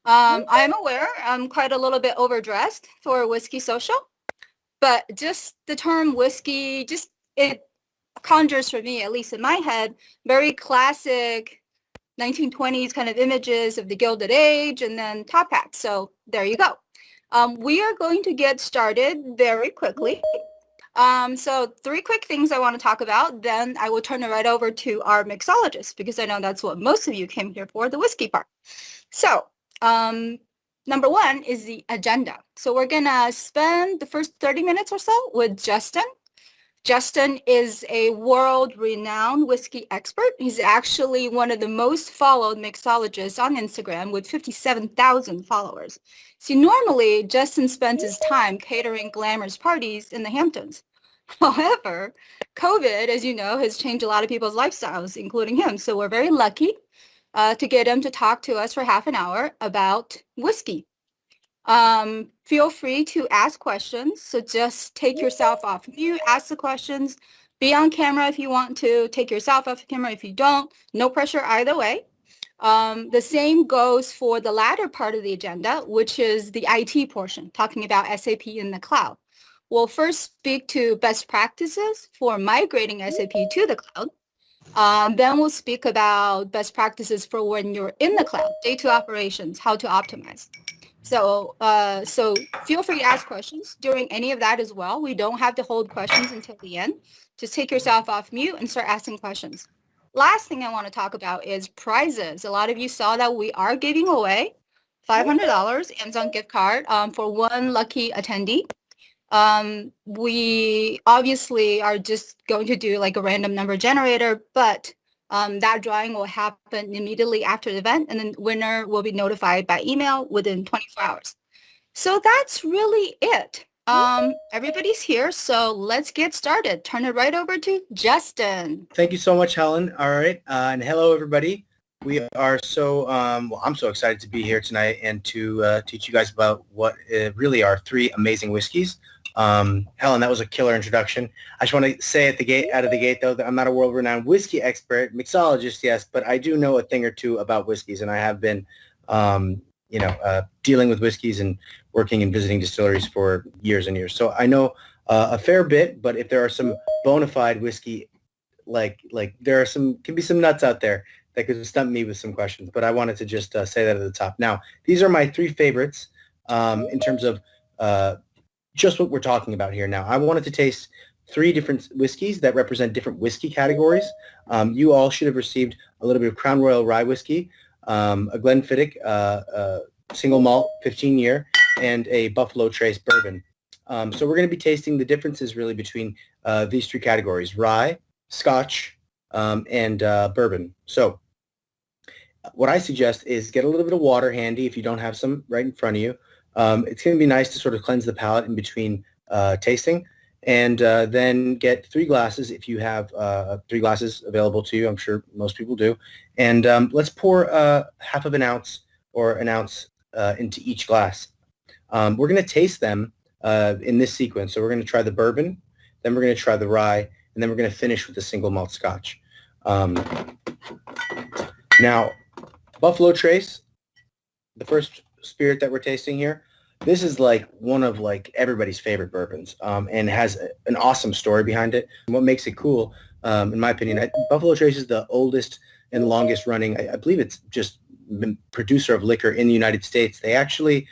I'm aware I'm quite a little bit overdressed for Whiskey Social, but just the term whiskey, just it conjures for me, at least in my head, very classic 1920s kind of images of the Gilded Age and then top hats. So there you go. We are going to get started very quickly. So 3 quick things I want to talk about, then I will turn it right over to our mixologist because I know that's what most of you came here for, the whiskey part. So number 1 is the agenda. So we're going to spend the first 30 minutes or so with Justin. Justin is a world-renowned whiskey expert. He's actually one of the most followed mixologists on Instagram with 57,000 followers. See, normally Justin spends his time catering glamorous parties in the Hamptons. However, COVID, as you know, has changed a lot of people's lifestyles, including him. So we're very lucky to get him to talk to us for half an hour about whiskey. Feel free to ask questions. So just take yourself off mute, ask the questions, be on camera if you want to, take yourself off camera if you don't, no pressure either way. The same goes for the latter part of the agenda, which is the IT portion, talking about SAP in the cloud. We'll first speak to best practices for migrating SAP to the cloud. Then we'll speak about best practices for when you're in the cloud, day-to operations, how to optimize. So feel free to ask questions during any of that as well. We don't have to hold questions until the end. Just take yourself off mute and start asking questions. Last thing I want to talk about is prizes. A lot of you saw that we are giving away $500 Amazon gift card for one lucky attendee. We obviously are just going to do like a random number generator, but that drawing will happen immediately after the event, and then the winner will be notified by email within 24 hours. So that's really it. Everybody's here, so let's get started. Turn it right over to Justin. Thank you so much, Helen. All right, and hello, everybody. We are so, well, I'm so excited to be here tonight and to teach you guys about what really are 3 amazing whiskeys. Helen, that was a killer introduction. I just want to say out of the gate, though, that I'm not a world-renowned whiskey expert, mixologist, yes, but I do know a thing or two about whiskeys, and I have been, dealing with whiskeys and working and visiting distilleries for years and years. So I know a fair bit, but if there are some bona fide whiskey, like there are can be some nuts out there that could stump me with some questions, but I wanted to just say that at the top. Now, these are my 3 favorites in terms of just what we're talking about here now. I wanted to taste 3 different whiskeys that represent different whiskey categories. You all should have received a little bit of Crown Royal Rye whiskey, a Glenfiddich single malt 15-year, and a Buffalo Trace bourbon. So we're going to be tasting the differences really between these 3 categories: rye, Scotch, and bourbon. So what I suggest is get a little bit of water handy if you don't have some right in front of you. It's going to be nice to sort of cleanse the palate in between tasting, and then get 3 glasses if you have 3 glasses available to you. I'm sure most people do. And let's pour half of an ounce or an ounce into each glass. We're going to taste them in this sequence. So we're going to try the bourbon, then we're going to try the rye, and then we're going to finish with the single malt Scotch. Now, Buffalo Trace, the first spirit that we're tasting here, this is like one of like everybody's favorite bourbons, and has an awesome story behind it. And what makes it cool, in my opinion, Buffalo Trace is the oldest and longest running, I believe it's just producer of liquor in the United States. They actually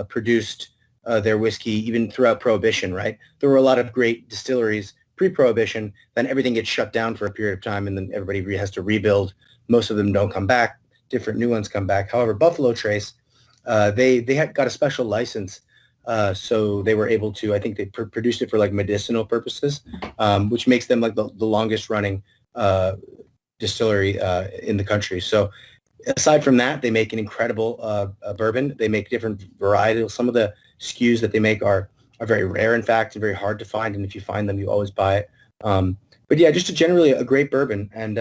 produced their whiskey even throughout Prohibition, right? There were a lot of great distilleries pre-Prohibition, then everything gets shut down for a period of time, and then everybody has to rebuild. Most of them don't come back. Different new ones come back. However, Buffalo Trace, they had got a special license, so they were able to, I think they produced it for like medicinal purposes, which makes them like the longest running distillery in the country. So aside from that, they make an incredible bourbon. They make different varietals. Some of the SKUs that they make are very rare, in fact, and very hard to find. And if you find them, you always buy it. But yeah, just generally a great bourbon. And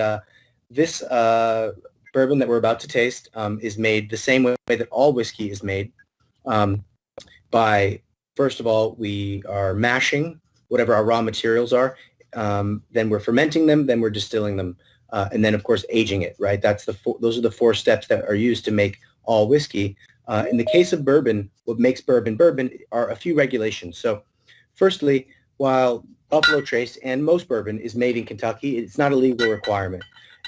this bourbon that we're about to taste is made the same way that all whiskey is made. By, first of all, we are mashing whatever our raw materials are. Then we're fermenting them. Then we're distilling them. And then, of course, aging it, right? Those are the 4 steps that are used to make all whiskey. In the case of bourbon, what makes bourbon are a few regulations. So firstly, while Buffalo Trace and most bourbon is made in Kentucky, it's not a legal requirement.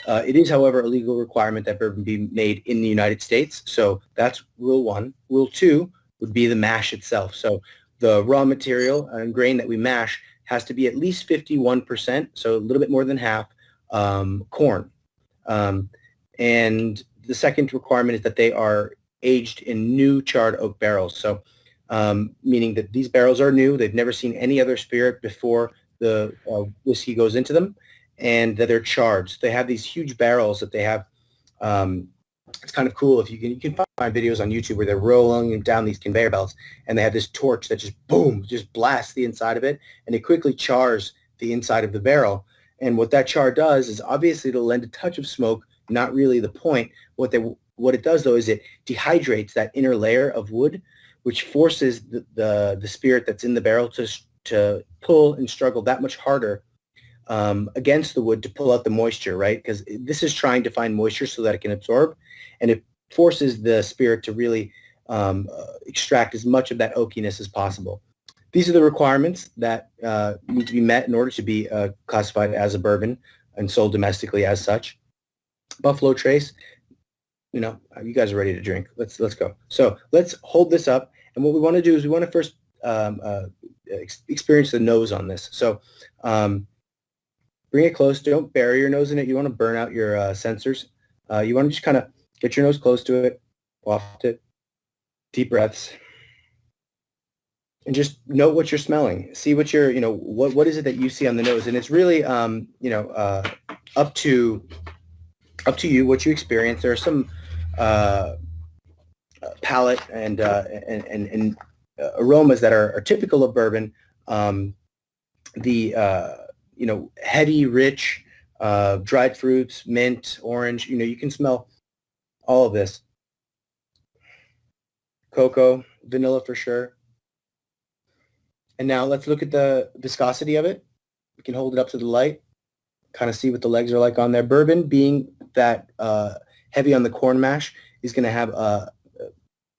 It is, however, a legal requirement that bourbon be made in the United States. So that's rule one. Rule two would be the mash itself. So the raw material and grain that we mash has to be at least 51%, so a little bit more than half, corn. And the second requirement is that they are aged in new charred oak barrels. So meaning that these barrels are new. They've never seen any other spirit before the whiskey goes into them, and that they're charred. So they have these huge barrels that they have. It's kind of cool if you can find videos on YouTube where they're rolling down these conveyor belts, and they have this torch that just boom, just blasts the inside of it, and it quickly chars the inside of the barrel. And what that char does is obviously it'll lend a touch of smoke, not really the point. What it does though is it dehydrates that inner layer of wood, which forces the spirit that's in the barrel to pull and struggle that much harder against the wood to pull out the moisture, right? Because this is trying to find moisture so that it can absorb, and it forces the spirit to really extract as much of that oakiness as possible. These are the requirements that need to be met in order to be classified as a bourbon and sold domestically as such. Buffalo Trace, you guys are ready to drink. Let's go. So let's hold this up, and what we want to do is we want to first experience the nose on this. So bring it close. Don't bury your nose in it. You want to burn out your sensors. You want to just kind of get your nose close to it, waft it, deep breaths, and just note what you're smelling. See what you're, what is it that you see on the nose, and it's really, up to you what you experience. There are some palate and aromas that are typical of bourbon. Heady, rich, dried fruits, mint, orange. You can smell all of this. Cocoa, vanilla for sure. And now let's look at the viscosity of it. We can hold it up to the light, kind of see what the legs are like on there. Bourbon, being that heavy on the corn mash, is going to have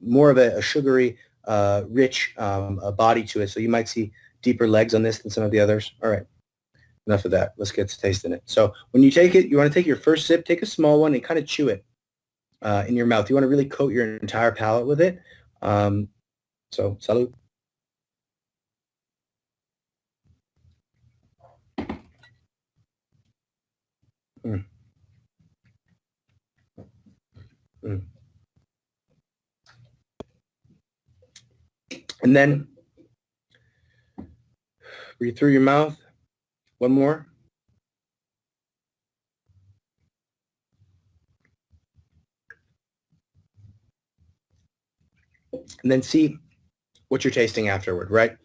more of a sugary, rich body to it. So you might see deeper legs on this than some of the others. All right. Enough of that. Let's get to tasting it. So when you take it, you want to take your first sip, take a small one, and kind of chew it in your mouth. You want to really coat your entire palate with it. So, salud. Mm. Mm. And then breathe through your mouth. One more. And then see what you're tasting afterward, right?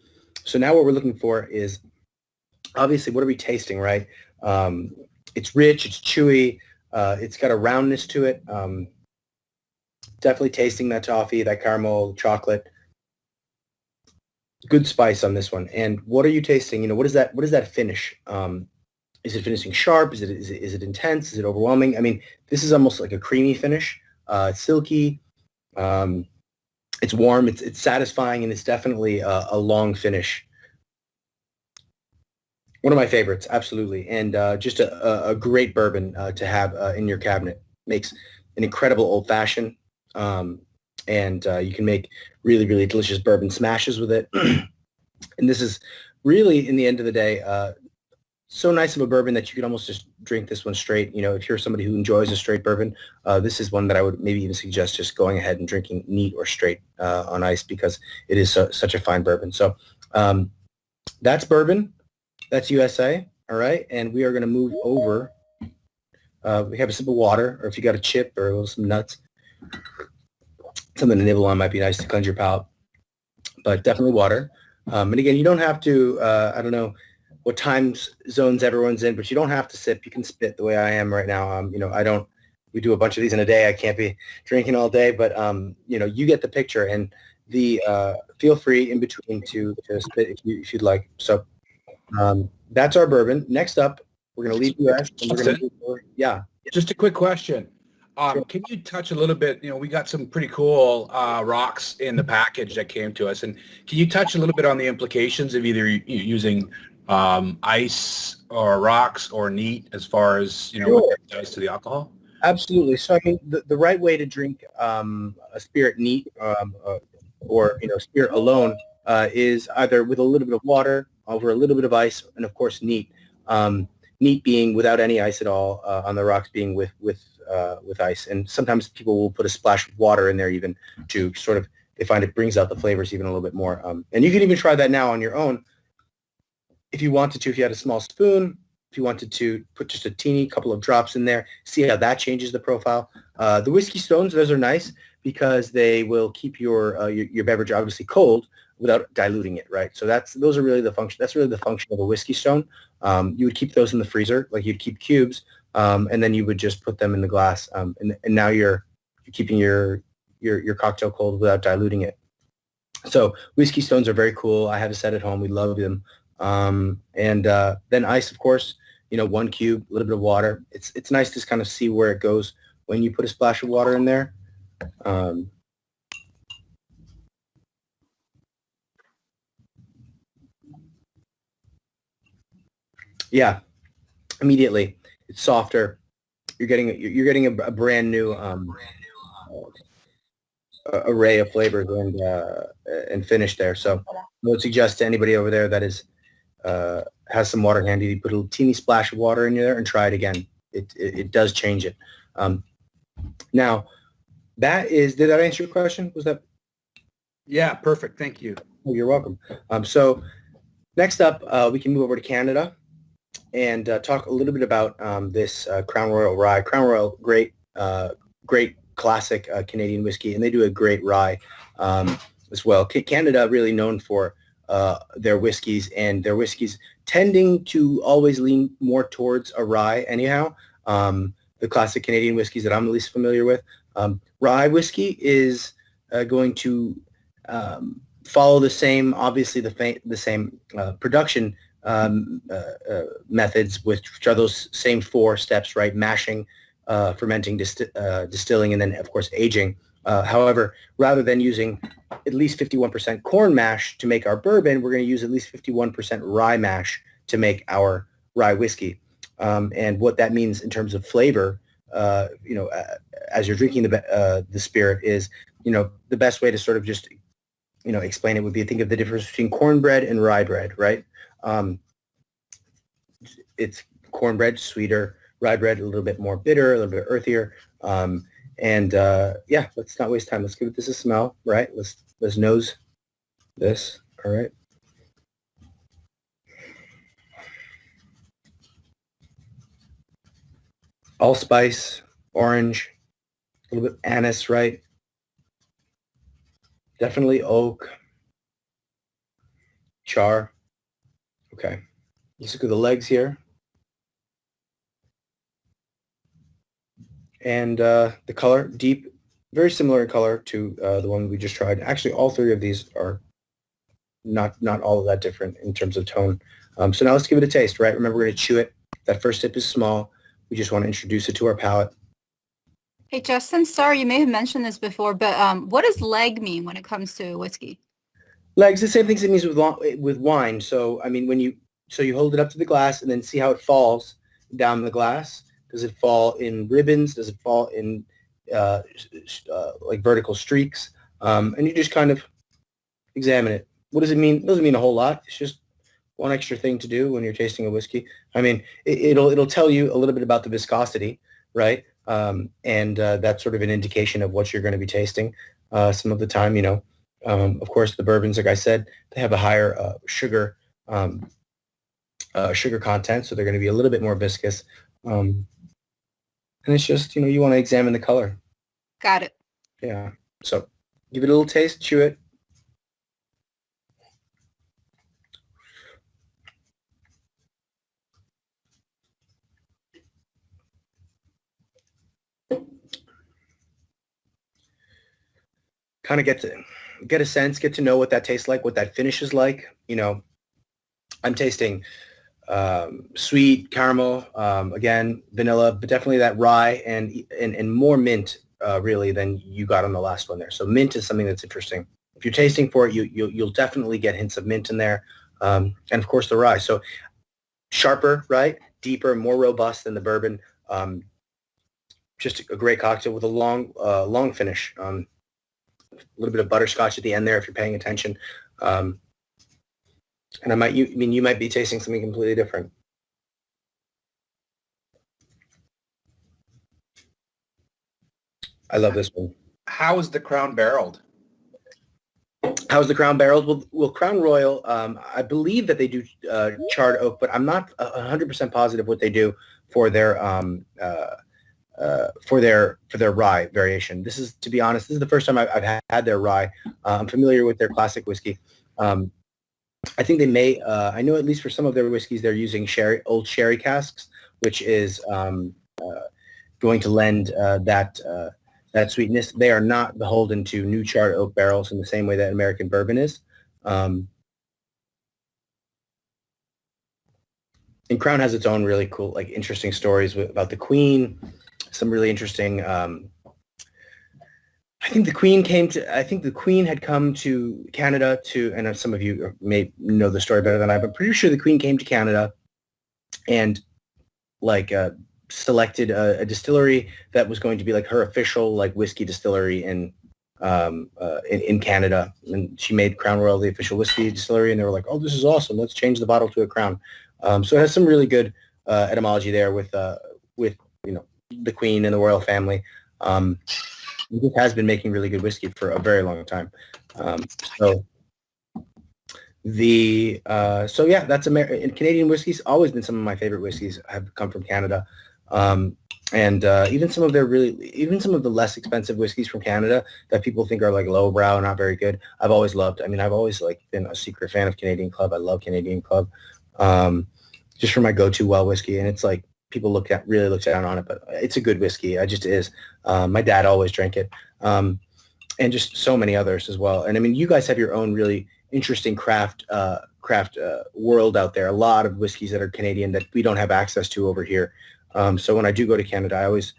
So now what we're looking for is, obviously, what are we tasting, right? It's rich, it's chewy, it's got a roundness to it. Definitely tasting that toffee, that caramel, chocolate. Good spice on this one. And what are you tasting? What is that finish? Is it finishing sharp? Is it intense? Is it overwhelming? I mean, this is almost like a creamy finish. It's silky. It's warm. It's satisfying, and it's definitely a long finish. One of my favorites, absolutely, and just a great bourbon to have in your cabinet. Makes an incredible old-fashioned, and you can make really, really delicious bourbon smashes with it. And this is really, in the end of the day, so nice of a bourbon that you could almost just drink this one straight. If you're somebody who enjoys a straight bourbon, this is one that I would maybe even suggest just going ahead and drinking neat or straight on ice, because it is such a fine bourbon. So that's bourbon. That's USA. All right. And we are going to move over. We have a sip of water, or if you got a chip or some nuts, something to nibble on might be nice to cleanse your palate, but definitely water. And again, you don't have to, I don't know what time zones everyone's in, but you don't have to sip. You can spit the way I am right now. We do a bunch of these in a day. I can't be drinking all day, but you get the picture, and feel free in between to spit if you'd like. So that's our bourbon. Next up, we're going to leave US. And we're going to yeah. Just a quick question. Sure. Can you touch a little bit, we got some pretty cool rocks in the package that came to us. And can you touch a little bit on the implications of either using ice or rocks or neat as far as, what Sure. that does to the alcohol? Absolutely. So, I mean, the right way to drink a spirit neat or, spirit alone is either with a little bit of water over a little bit of ice and, of course, neat. Neat being without any ice at all, on the rocks being with ice. And sometimes people will put a splash of water in there even to sort of, they find it brings out the flavors even a little bit more. And you can even try that now on your own if you wanted to, if you had a small spoon. If you wanted to put just a teeny couple of drops in there, see how that changes the profile. The whiskey stones, those are nice because they will keep your beverage obviously cold without diluting it, right? So those are really the function. That's really the function of a whiskey stone. You would keep those in the freezer, like you'd keep cubes, and then you would just put them in the glass, and now you're keeping your cocktail cold without diluting it. So whiskey stones are very cool. I have a set at home. We love them. And then ice, of course, 1 cube, a little bit of water. It's nice to kind of see where it goes when you put a splash of water in there. Yeah, immediately it's softer. You're getting a brand new array of flavors and finish there. So I would suggest to anybody over there that is has some water handy, you put a teeny splash of water in there and try it again. It does change it. Now, did that answer your question? Was that? Yeah, perfect. Thank you. Oh, you're welcome. So next up, we can move over to Canada and talk a little bit about this Crown Royal rye. Crown Royal, great classic Canadian whiskey, and they do a great rye as well. Canada really known for their whiskeys, and their whiskeys tending to always lean more towards a rye anyhow. The classic Canadian whiskeys that I'm at least familiar with. Rye whiskey is going to follow the same, obviously the same production methods, which are those same 4 steps, right? Mashing, fermenting, distilling, and then, of course, aging. However, rather than using at least 51% corn mash to make our bourbon, we're going to use at least 51% rye mash to make our rye whiskey. And what that means in terms of flavor, as you're drinking the spirit is, the best way to sort of just, explain it would be think of the difference between cornbread and rye bread, right? It's cornbread sweeter, rye bread a little bit more bitter, a little bit earthier. Let's not waste time. Let's give this a smell, right? Let's nose this, all right? Allspice, orange, a little bit anise, right? Definitely oak, char. Okay, let's look at the legs here. And the color, deep, very similar in color to the one we just tried. Actually, all 3 of these are not all that different in terms of tone. So now let's give it a taste, right? Remember, we're going to chew it. That first sip is small. We just want to introduce it to our palate. Hey, Justin, sorry, you may have mentioned this before, but what does leg mean when it comes to whiskey? Legs, the same things it means with wine. So, I mean, you hold it up to the glass and then see how it falls down the glass. Does it fall in ribbons? Does it fall in like vertical streaks? And you just kind of examine it. What does it mean? It doesn't mean a whole lot. It's just one extra thing to do when you're tasting a whiskey. I mean, it'll tell you a little bit about the viscosity, right? And that's sort of an indication of what you're going to be tasting. Some of the time, of course, the bourbons, like I said, they have a higher sugar content, so they're going to be a little bit more viscous. And it's just, you want to examine the color. Got it. Yeah. So give it a little taste, chew it. Kind of get a sense, get to know what that tastes like, what that finish is like. I'm tasting sweet caramel, again, vanilla, but definitely that rye and more mint really than you got on the last one there. So mint is something that's interesting. If you're tasting for it, you'll definitely get hints of mint in there, and of course the rye. So sharper, right? Deeper, more robust than the bourbon. Just a great cocktail with a long finish. A little bit of butterscotch at the end there if you're paying attention. And you might be tasting something completely different. I love this one. How is the Crown barreled? How's the Crown barreled? Well, Crown Royal, I believe that they do charred oak, but I'm not 100% positive what they do for their rye variation. This is, to be honest, this is the first time I've had their rye. I'm familiar with their classic whiskey. I think they may, I know at least for some of their whiskeys, they're using old sherry casks, which is going to lend that sweetness. They are not beholden to new charred oak barrels in the same way that American bourbon is. And Crown has its own really cool, like interesting stories about the Queen. Some really interesting. I think the Queen had come to Canada and some of you may know the story better than I, but I'm pretty sure the Queen came to Canada and selected a distillery that was going to be like her official like whiskey distillery in Canada, and she made Crown Royal the official whiskey distillery, and they were like, "Oh, this is awesome! Let's change the bottle to a Crown." So it has some really good etymology there with the Queen and the royal family. It has been making really good whiskey for a very long time. That's Canadian whiskey's always been some of my favorite whiskeys have come from Canada. Even some of the less expensive whiskeys from Canada that people think are like lowbrow, not very good, I've always loved. I mean, I've always been a secret fan of Canadian Club. I love Canadian Club, just for my go-to well whiskey. And it's like people really look down on it, but it's a good whiskey. It just is. My dad always drank it, and just so many others as well. And I mean, you guys have your own really interesting craft world out there. A lot of whiskeys that are Canadian that we don't have access to over here. So when I do go to Canada, I always,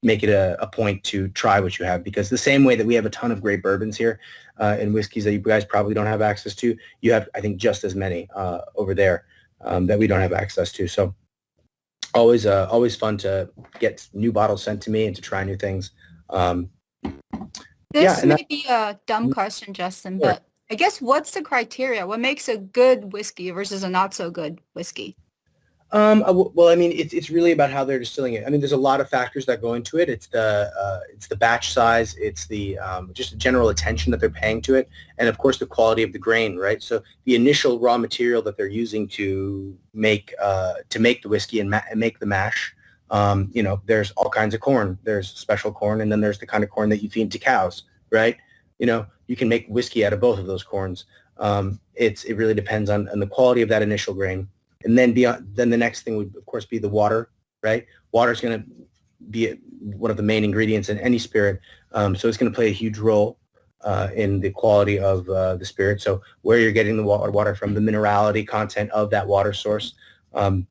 make it a point to try what you have, because the same way that we have a ton of great bourbons here and whiskeys that you guys probably don't have access to, you have, I think, just as many over there that we don't have access to. So always fun to get new bottles sent to me and to try new things. This may be a dumb question, Justin, Sure. but I guess what's the criteria? What makes a good whiskey versus a not so good whiskey? Well, I mean, it's really about how they're distilling it. I mean, there's a lot of factors that go into it. It's the batch size. It's the just the general attention that they're paying to it, and of course the quality of the grain, right? So the initial raw material that they're using to make the whiskey and make the mash. There's all kinds of corn. There's special corn, and then there's the kind of corn that you feed to cows, right? You can make whiskey out of both of those corns. It really depends on the quality of that initial grain. And then the next thing would, of course, be the water, right? Water is going to be one of the main ingredients in any spirit. So it's going to play a huge role in the quality of the spirit. So where you're getting the water from, the minerality content of that water source, and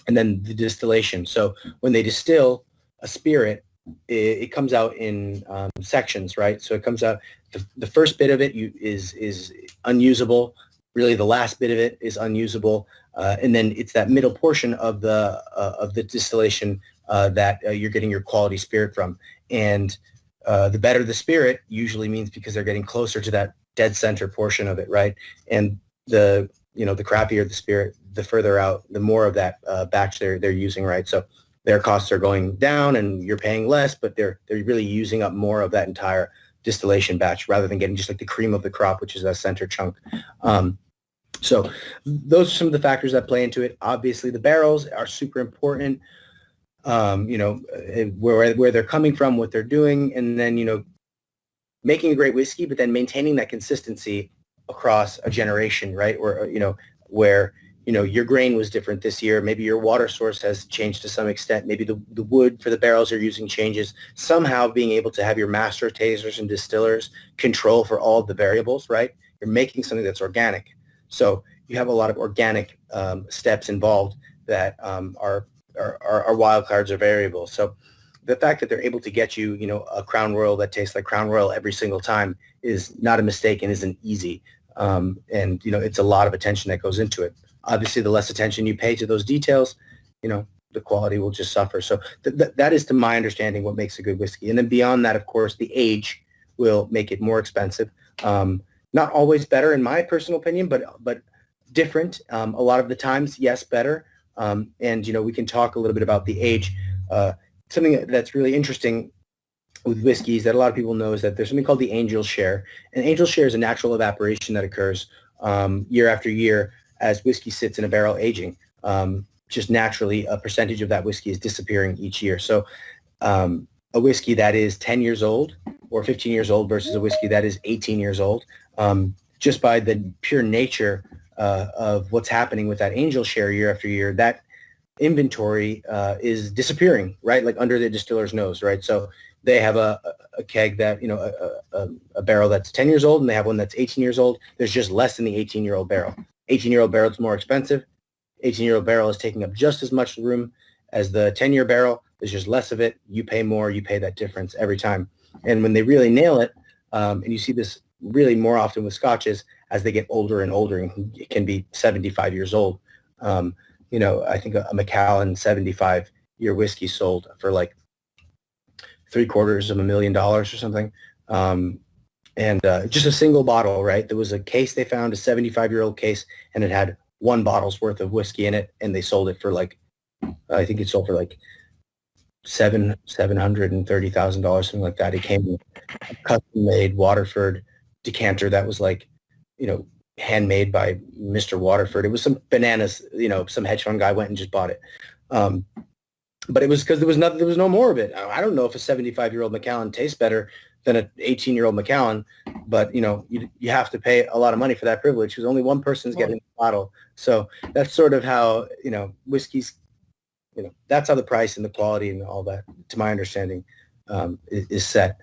then the distillation. So when they distill a spirit, it comes out in sections, right? So it comes out, the first bit of it is unusable. Really, the last bit of it is unusable, and then it's that middle portion of the distillation that you're getting your quality spirit from. And the better the spirit usually means because they're getting closer to that dead center portion of it, right? And the crappier the spirit, the further out, the more of that batch they're using, right? So their costs are going down, and you're paying less, but they're really using up more of that entire distillation batch rather than getting just like the cream of the crop, which is that center chunk. So those are some of the factors that play into it. Obviously, the barrels are super important, where they're coming from, what they're doing, and then, making a great whiskey, but then maintaining that consistency across a generation, right? Or, where, your grain was different this year. Maybe your water source has changed to some extent. Maybe the wood for the barrels you're using changes. Somehow being able to have your master tasters and distillers control for all of the variables, right? You're making something that's organic. So you have a lot of organic steps involved that are wild cards or variables. So the fact that they're able to get you, a Crown Royal that tastes like Crown Royal every single time is not a mistake and isn't easy. And, it's a lot of attention that goes into it. Obviously, the less attention you pay to those details, the quality will just suffer. So that is, to my understanding, what makes a good whiskey. And then beyond that, of course, the age will make it more expensive. Not always better, in my personal opinion, but different. A lot of the times, yes, better. And, we can talk a little bit about the age. Something that's really interesting with whiskeys that a lot of people know is that there's something called the angel share. And angel share is a natural evaporation that occurs year after year as whiskey sits in a barrel aging. Just naturally, a percentage of that whiskey is disappearing each year. So a whiskey that is 10 years old or 15 years old versus a whiskey that is 18 years old, just by the pure nature of what's happening with that angel share year after year, that inventory is disappearing, right? Like under the distiller's nose, right? So they have a keg that, a barrel that's 10 years old, and they have one that's 18 years old. There's just less in the 18-year-old barrel. 18-year-old barrel is more expensive. 18-year-old barrel is taking up just as much room as the 10-year barrel. There's just less of it. You pay more. You pay that difference every time. And when they really nail it, and you see this really more often with scotches as they get older and older, and it can be 75 years old. I think a Macallan 75-year whiskey sold for like $750,000 or something. And just a single bottle, right? There was a case they found, a 75-year-old case, and it had one bottle's worth of whiskey in it, and they sold it for like, I think it sold for like $730,000, something like that. It came with a custom-made Waterford decanter that was like, handmade by Mr. Waterford. It was some bananas, some hedge fund guy went and just bought it. But it was because there was no more of it. I don't know if a 75-year-old Macallan tastes better than an 18-year-old Macallan, but you have to pay a lot of money for that privilege because only one person's getting the bottle. So that's sort of how, whiskeys, that's how the price and the quality and all that, to my understanding, is set.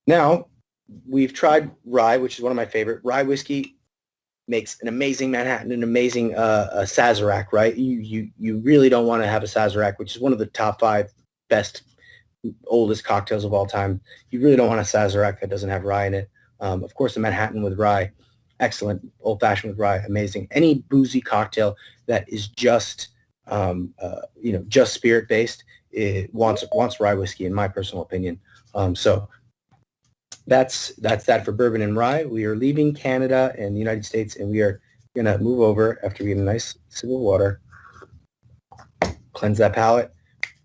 Now, we've tried rye, which is one of my favorite. Rye whiskey makes an amazing Manhattan, an amazing Sazerac, right? You really don't want to have a Sazerac, which is one of the top 5 best, oldest cocktails of all time. You really don't want a Sazerac that doesn't have rye in it. Of course, the Manhattan with rye, excellent. Old-fashioned with rye, amazing. Any boozy cocktail that is just, just spirit-based, it wants rye whiskey, in my personal opinion. So that's that for bourbon and rye. We are leaving Canada and the United States, and we are going to move over after we get a nice sip of water, cleanse that palate,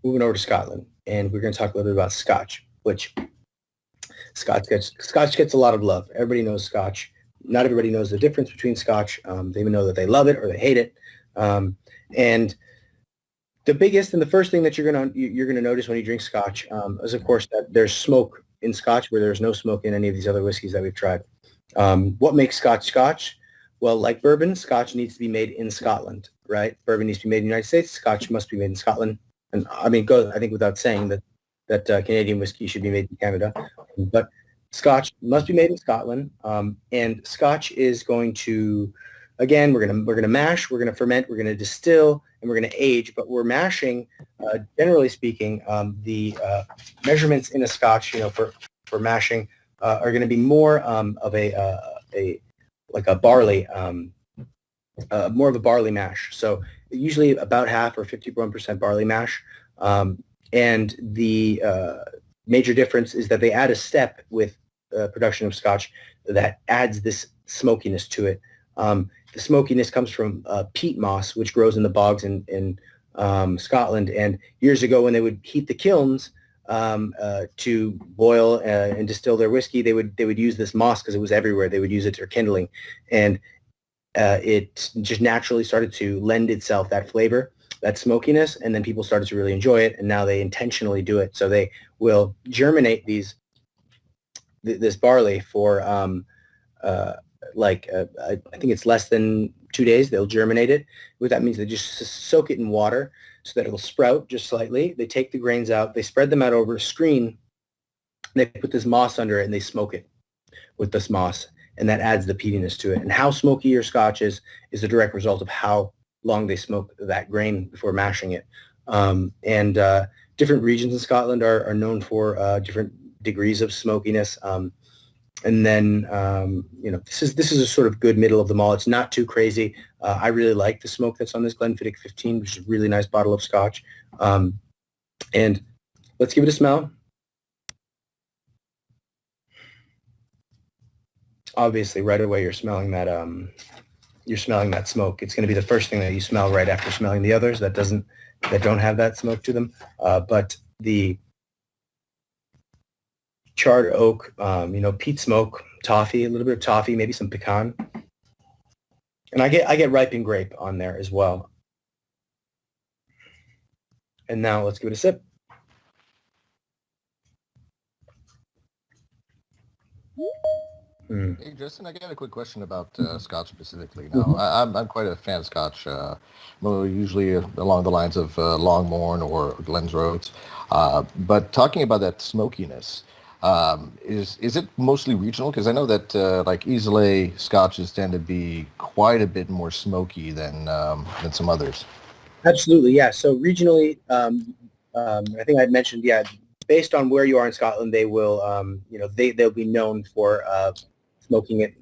moving over to Scotland. And we're going to talk a little bit about Scotch, which Scotch gets a lot of love. Everybody knows Scotch. Not everybody knows the difference between Scotch. They even know that they love it or they hate it. And the biggest and the first thing that you're gonna notice when you drink Scotch is, of course, that there's smoke in Scotch where there's no smoke in any of these other whiskeys that we've tried. What makes Scotch Scotch? Well, like bourbon, Scotch needs to be made in Scotland, right? Bourbon needs to be made in the United States. Scotch must be made in Scotland. And I mean, I think without saying that Canadian whiskey should be made in Canada, but Scotch must be made in Scotland. And Scotch is going to, again, we're gonna mash, we're gonna ferment, we're gonna distill, and we're gonna age. But we're mashing, generally speaking, the measurements in a Scotch, for mashing, are going to be more of a barley, more of a barley mash. So usually about half or 51% barley mash. And the major difference is that they add a step with production of Scotch that adds this smokiness to it. The smokiness comes from peat moss, which grows in the bogs in Scotland. And years ago, when they would heat the kilns to boil and distill their whiskey, they would use this moss because it was everywhere. They would use it for kindling, and it just naturally started to lend itself that flavor, that smokiness, and then people started to really enjoy it. And now they intentionally do it, so they will germinate this barley for I think it's less than 2 days. They'll germinate it. What that means, they just soak it in water so that it'll sprout just slightly. They take the grains out. They spread them out over a screen. They put this moss under it, and they smoke it with this moss. and that adds the peatiness to it. And how smoky your Scotch is a direct result of how long they smoke that grain before mashing it. Different regions in Scotland are known for different degrees of smokiness. And then, this is a sort of good middle of them all. It's not too crazy. I really like the smoke that's on this Glenfiddich 15, which is a really nice bottle of Scotch. And let's give it a smell. Obviously, right away you're smelling that smoke. It's going to be the first thing that you smell right after smelling the others that don't have that smoke to them. But the charred oak, peat smoke, toffee, a little bit of toffee, maybe some pecan, and I get ripened grape on there as well. And now let's give it a sip. Hey, Justin, I got a quick question about Scotch specifically. Now, I'm quite a fan of Scotch, usually along the lines of Longmorn or Glenrothes. But talking about that smokiness, is it mostly regional? Because I know that like Islay Scotches tend to be quite a bit more smoky than some others. Absolutely, yeah. So regionally, I think I mentioned, yeah, based on where you are in Scotland, they will, they'll be known for smoking it,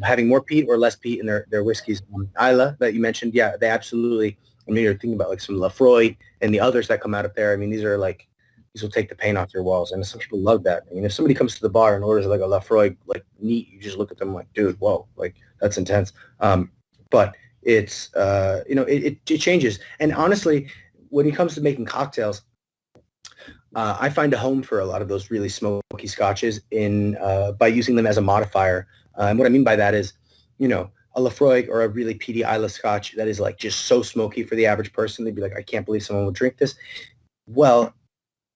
having more peat or less peat in their whiskeys. Islay that you mentioned, yeah, they absolutely. I mean, you're thinking about like some Lafroy and the others that come out of there. I mean, these will take the paint off your walls, and some people love that. I mean, if somebody comes to the bar and orders like a Lafroy, like neat, you just look at them like, dude, whoa, like that's intense. But it's it changes, and honestly, when it comes to making cocktails, I find a home for a lot of those really smoky scotches by using them as a modifier. And what I mean by that is, a Lafroy or a really peaty Islay Scotch that is like just so smoky for the average person, they'd be like, I can't believe someone would drink this. Well,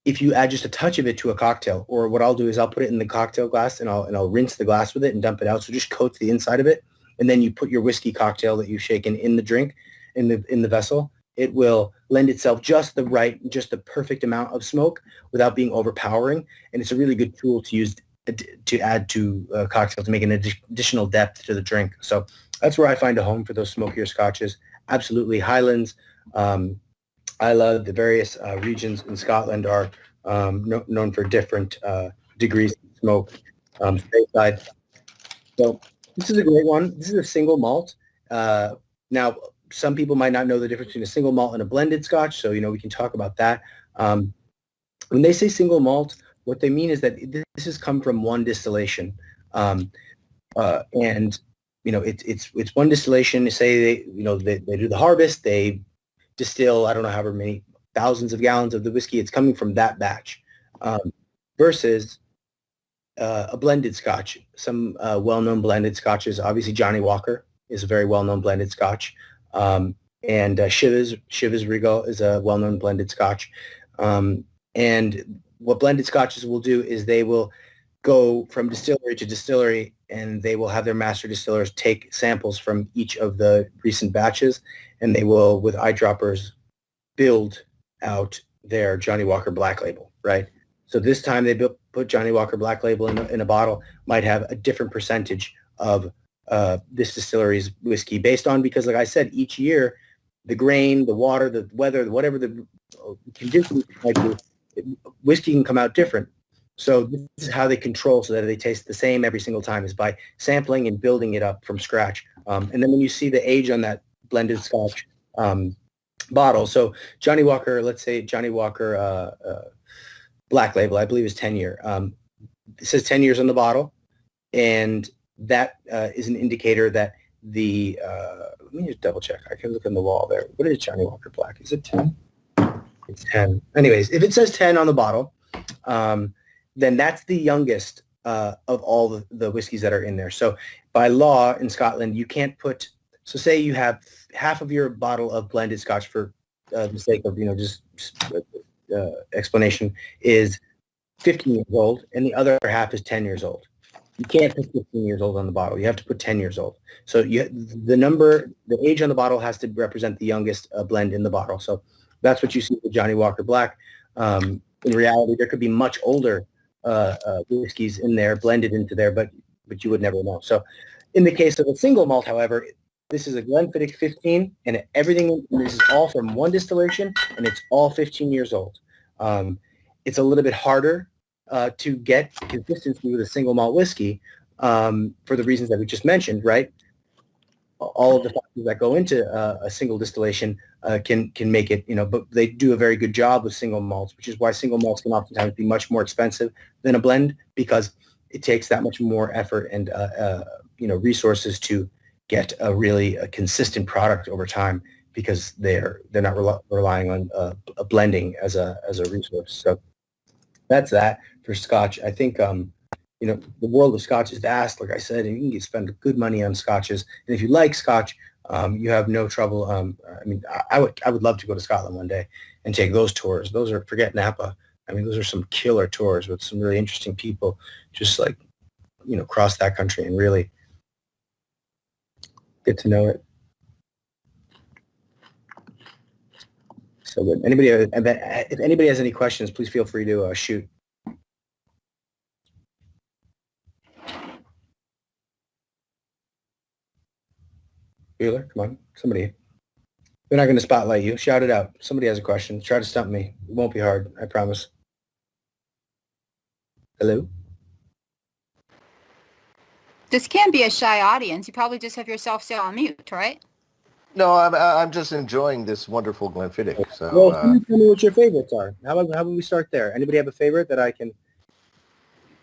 if you add just a touch of it to a cocktail, or what I'll do is I'll put it in the cocktail glass and I'll rinse the glass with it and dump it out. So just coat the inside of it, and then you put your whiskey cocktail that you've shaken in the drink, in the vessel. It will lend itself just the perfect amount of smoke without being overpowering. And it's a really good tool to use to add to a cocktail to make an additional depth to the drink. So that's where I find a home for those smokier scotches. Absolutely. Highlands, Islay, the various regions in Scotland are known for different degrees of smoke. Stateside. So this is a great one. This is a single malt. Now, some people might not know the difference between a single malt and a blended Scotch, so we can talk about that. When they say single malt, what they mean is that this has come from one distillation, and it's one distillation. Say they do the harvest, they distill, I don't know, however many thousands of gallons of the whiskey. It's coming from that batch, versus a blended Scotch. Some well-known blended Scotches, obviously Johnny Walker is a very well-known blended Scotch. And Chivas Regal is a well-known blended Scotch. And what blended Scotches will do is they will go from distillery to distillery, and they will have their master distillers take samples from each of the recent batches, and they will, with eyedroppers, build out their Johnny Walker Black Label, right? So this time they put Johnny Walker Black Label in a bottle, might have a different percentage of this distillery's whiskey based on, because like I said, each year, the grain, the water, the weather, whatever the conditions might be, whiskey can come out different. So this is how they control so that they taste the same every single time, is by sampling and building it up from scratch. And then when you see the age on that blended Scotch bottle, so Johnny Walker, let's say Johnny Walker Black Label, I believe is 10 year. It says 10 years on the bottle, and that is an indicator that the, let me just double check. I can look on the wall there. What is Johnny Walker Black? Is it 10? It's 10. Anyways, if it says 10 on the bottle, then that's the youngest of all the whiskeys that are in there. So by law in Scotland, you can't put, so say you have half of your bottle of blended Scotch, for the sake of, explanation, is 15 years old, and the other half is 10 years old. You can't put 15 years old on the bottle. You have to put 10 years old. So the age on the bottle has to represent the youngest blend in the bottle. So that's what you see with Johnny Walker Black. In reality, there could be much older whiskeys in there blended into there, but but you would never know. So in the case of a single malt, however, this is a Glenfiddich 15, and everything, this is all from one distillation, and it's all 15 years old. It's a little bit harder to get consistency with a single malt whiskey for the reasons that we just mentioned, right? All of the factors that go into a single distillation can make it, but they do a very good job with single malts, which is why single malts can oftentimes be much more expensive than a blend, because it takes that much more effort and, resources to get a consistent product over time, because they're not relying on a blending as a resource. So that's that for Scotch. I think, the world of Scotch is vast, like I said, and you can spend good money on Scotches. And if you like Scotch, you have no trouble. I would love to go to Scotland one day and take those tours. Those are, forget Napa. Those are some killer tours with some really interesting people, just like, across that country, and really get to know it. So good. If anybody has any questions, please feel free to shoot. Bueller, come on, somebody. We're not going to spotlight you. Shout it out. Somebody has a question. Try to stump me. It won't be hard, I promise. Hello? This can't be a shy audience. You probably just have yourself set on mute, right? No, I'm just enjoying this wonderful Glenfiddich. So, well, tell me what your favorites are. How about we start there? Anybody have a favorite that I can?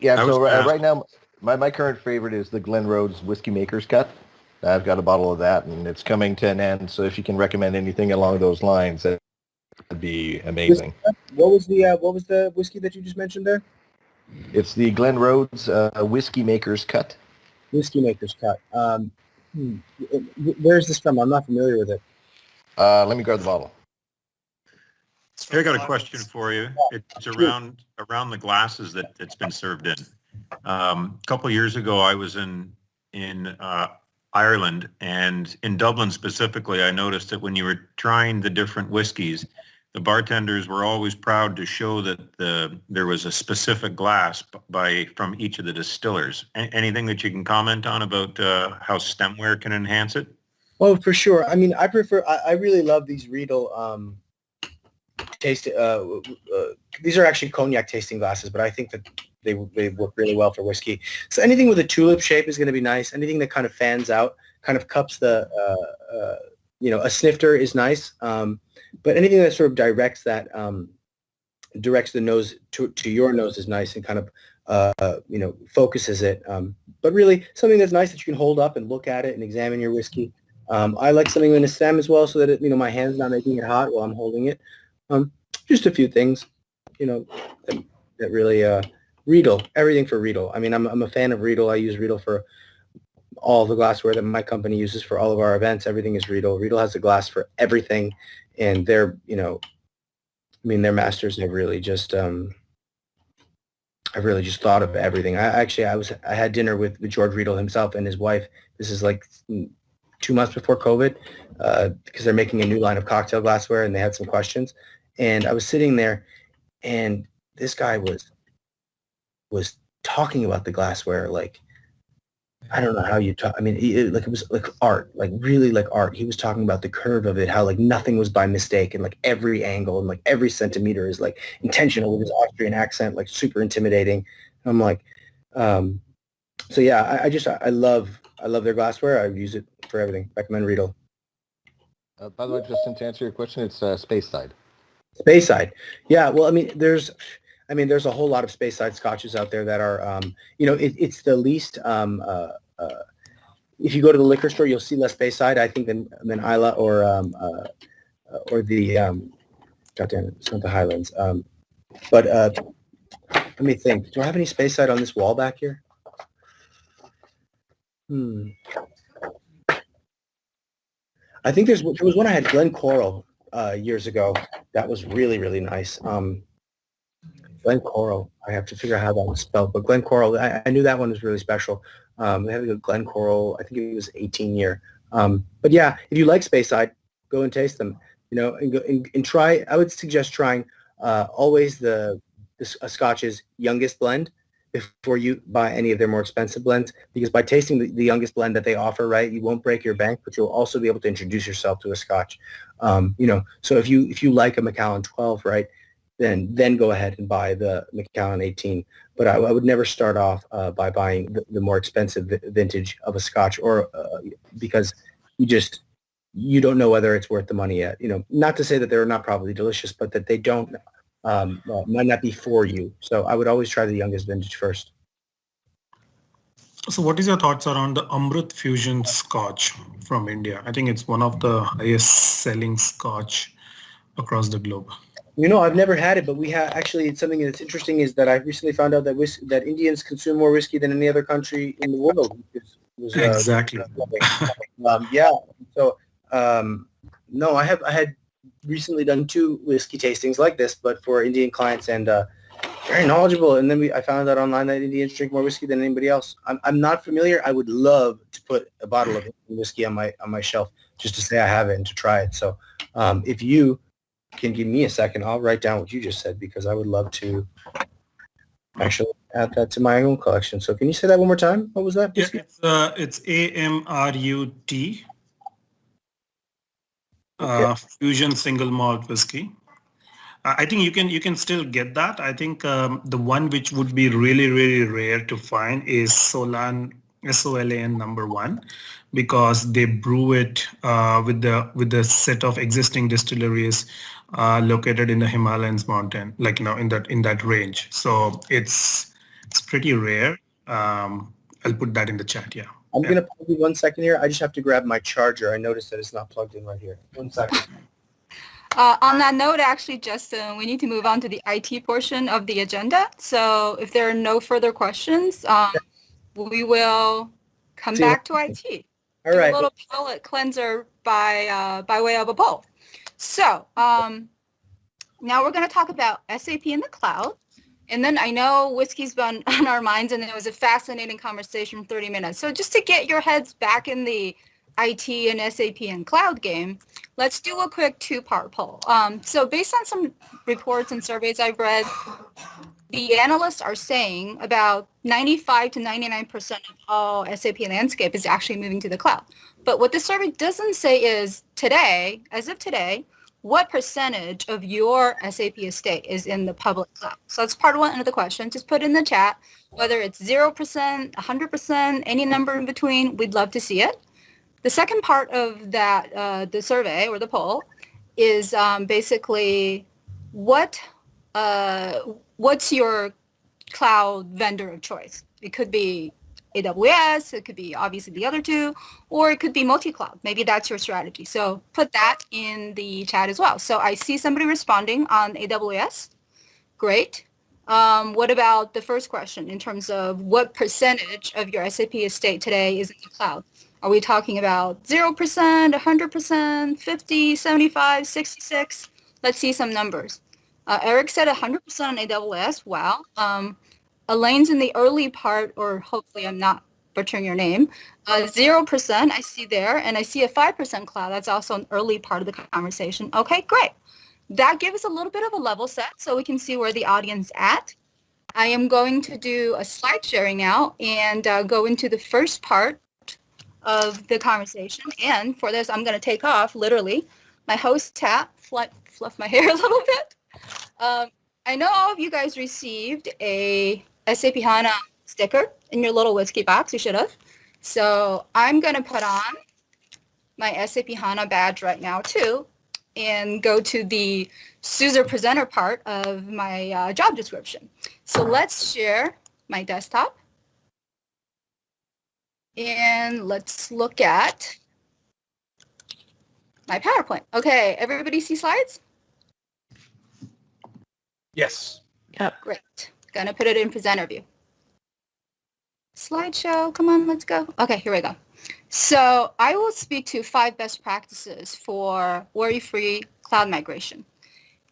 Yeah, so right now, my current favorite is the Glen Rhodes Whiskey Maker's Cut. I've got a bottle of that, and it's coming to an end. So if you can recommend anything along those lines, that'd be amazing. What was the whiskey that you just mentioned there? It's the Glen Rhodes Whiskey Maker's Cut. Whiskey Maker's Cut. Where's this from? I'm not familiar with it. Let me grab the bottle. Here, I got a question for you. It's around the glasses that it's been served in. A couple of years ago, I was in Ireland, and in Dublin specifically, I noticed that when you were trying the different whiskeys, the bartenders were always proud to show that there was a specific glass from each of the distillers. Anything that you can comment on about how stemware can enhance it? Oh, for sure. I really love these Riedel taste. These are actually cognac tasting glasses, but I think that they work really well for whiskey. So anything with a tulip shape is going to be nice. Anything that kind of fans out, kind of cups a snifter is nice. But anything that sort of directs the nose to your nose is nice, and kind of focuses it. But really something that's nice that you can hold up and look at it and examine your whiskey. I like something in a stem as well, so that my hand's not making it hot while I'm holding it. Just a few things, that really Riedel, everything for Riedel. I'm a fan of Riedel. I use Riedel for all the glassware that my company uses for all of our events. Everything is Riedel. Riedel has a glass for everything, and they're, their masters have really just, I've really just thought of everything. I had dinner with George Riedel himself and his wife. This is like 2 months before COVID, because they're making a new line of cocktail glassware, and they had some questions. And I was sitting there, and this guy was talking about the glassware like, I don't know how you talk. It was like art, like really like art. He was talking about the curve of it, how like nothing was by mistake, and like every angle and like every centimeter is like intentional with his Austrian accent, like super intimidating. I'm like, so yeah, I love their glassware. I use it for everything. Recommend Riedel. By the way, Justin, to answer your question, it's Speyside. Speyside. Yeah. Well, there's a whole lot of Speyside scotches out there that are, it's the least, if you go to the liquor store, you'll see less Speyside, I think, than Isla or the, goddamn it, it's not the Highlands. But let me think. Do I have any Speyside on this wall back here? I think there was one I had, Glen Coral, years ago. That was really, really nice. Glen Coral. I have to figure out how that was spelled, but Glen Coral, I knew that one was really special. They had a Glen Coral, I think it was 18 year. But yeah, if you like Speyside, go and taste them, and try. I would suggest trying always a Scotch's youngest blend, before you buy any of their more expensive blends, because by tasting the youngest blend that they offer, right, you won't break your bank, but you'll also be able to introduce yourself to a Scotch. So if you like a Macallan 12, right, then go ahead and buy the Macallan 18. But I would never start off by buying the more expensive vintage of a Scotch, or because you don't know whether it's worth the money yet. Not to say that they're not probably delicious, but that they don't might not be for you. So I would always try the youngest vintage first. So what is your thoughts around the Amrut Fusion Scotch from India? I think it's one of the highest selling Scotch across the globe. I've never had it, but we have actually. It's something that's interesting is that I recently found out that that Indians consume more whiskey than any other country in the world. Exactly. Yeah. So no, I had recently done 2 whiskey tastings like this, but for Indian clients, and very knowledgeable. And then I found out online that Indians drink more whiskey than anybody else. I'm not familiar. I would love to put a bottle of whiskey on my shelf just to say I have it and to try it. So if you can give me a second, I'll write down what you just said, because I would love to actually add that to my own collection. So can you say that one more time? What was that? Yeah, it's AMRUT. Fusion single malt whiskey. I think you can still get that. I think the one which would be really, really rare to find is Solan, SOLAN #1, because they brew it with the set of existing distilleries located in the Himalayas mountain, like in that range. So it's pretty rare. I'll put that in the chat. Yeah. I'm going to pause you 1 second here. I just have to grab my charger. I noticed that it's not plugged in right here. 1 second. On that note, actually, Justin, we need to move on to the IT portion of the agenda. So if there are no further questions, we will come back to IT. All right. Do a little palate cleanser by way of a poll. So now we're going to talk about SAP in the cloud. And then I know whiskey's been on our minds, and it was a fascinating conversation for 30 minutes. So just to get your heads back in the IT and SAP and cloud game, let's do a quick 2-part poll. So based on some reports and surveys I've read, the analysts are saying about 95 to 99% of all SAP landscape is actually moving to the cloud. But what the survey doesn't say is today, as of today, what percentage of your SAP estate is in the public cloud? So that's part 1 of the question. Just put in the chat, whether it's 0%, 100%, any number in between, we'd love to see it. The second part of that, the survey or the poll, is basically what's your cloud vendor of choice? It could be AWS, it could be obviously the other 2, or it could be multi-cloud. Maybe that's your strategy. So put that in the chat as well. So I see somebody responding on AWS. Great. What about the first question in terms of what percentage of your SAP estate today is in the cloud? Are we talking about 0%, 100%, 50, 75, 66? Let's see some numbers. Eric said 100% on AWS. Wow. Elaine's in the early part, or hopefully I'm not butchering your name. 0% I see there, and I see a 5% cloud. That's also an early part of the conversation. Okay, great. That gives us a little bit of a level set so we can see where the audience at. I am going to do a slide sharing now and go into the first part of the conversation. And for this, I'm going to take off, literally, my host hat, fluff my hair a little bit. I know all of you guys received a SAP HANA sticker in your little whiskey box. You should have. So I'm going to put on my SAP HANA badge right now, too, and go to the Suse presenter part of my job description. So let's share my desktop. And let's look at my PowerPoint. Okay, everybody see slides? Yes. Yep. Great. Gonna put it in presenter view. Slideshow, come on, let's go. Okay, here we go. So I will speak to 5 best practices for worry-free cloud migration.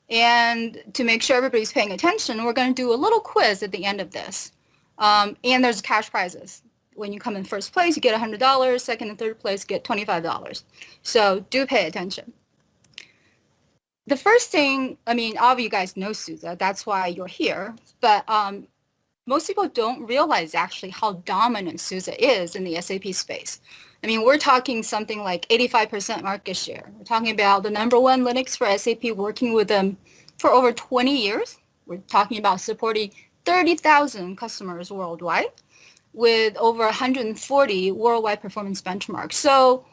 And to make sure everybody's paying attention, we're going to do a little quiz at the end of this. And there's cash prizes. When you come in first place, you get $100. Second and third place, you get $25. So do pay attention. The first thing, I mean, all of you guys know Suse. That's why you're here. But most people don't realize actually how dominant SUSE is in the SAP space. I mean, we're talking something like 85% market share. We're talking about the number one Linux for SAP, working with them for over 20 years. We're talking about supporting 30,000 customers worldwide with over 140 worldwide performance benchmarks. So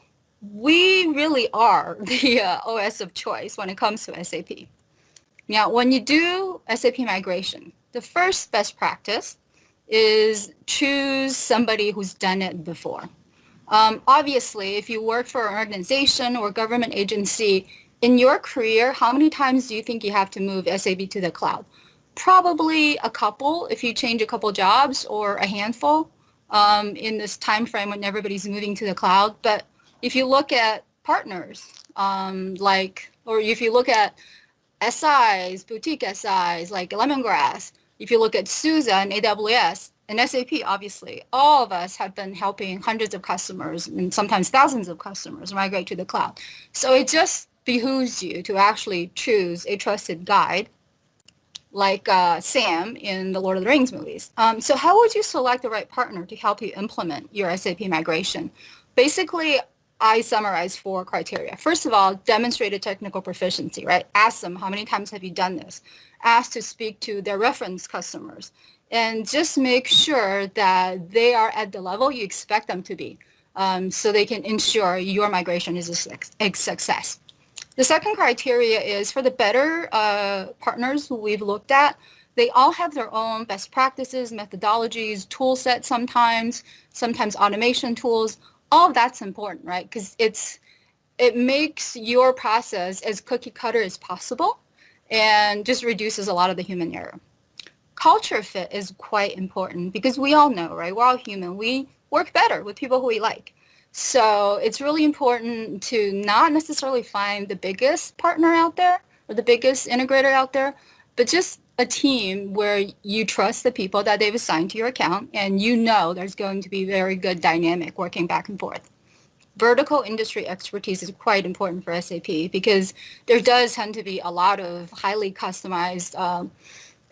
we really are the OS of choice when it comes to SAP. Now, when you do SAP migration, the first best practice is choose somebody who's done it before. Obviously, if you work for an organization or government agency, in your career, how many times do you think you have to move SAP to the cloud? Probably a couple if you change a couple jobs, or a handful in this time frame when everybody's moving to the cloud. But if you look at partners, or if you look at SIs, boutique SIs like Lemongrass, if you look at SUSE and AWS, and SAP, obviously, all of us have been helping hundreds of customers and sometimes thousands of customers migrate to the cloud. So it just behooves you to actually choose a trusted guide like Sam in the Lord of the Rings movies. So how would you select the right partner to help you implement your SAP migration? Basically, I summarize 4 criteria. First of all, demonstrated technical proficiency, right? Ask them, how many times have you done this? Ask to speak to their reference customers. And just make sure that they are at the level you expect them to be, so they can ensure your migration is a success. The second criteria is for the better partners who we've looked at, they all have their own best practices, methodologies, tool sets sometimes automation tools. All of that's important, right? Because it makes your process as cookie cutter as possible and just reduces a lot of the human error. Culture fit is quite important because we all know, right? We're all human. We work better with people who we like. So it's really important to not necessarily find the biggest partner out there or the biggest integrator out there, but just a team where you trust the people that they've assigned to your account and you know there's going to be very good dynamic working back and forth. Vertical industry expertise is quite important for SAP because there does tend to be a lot of highly customized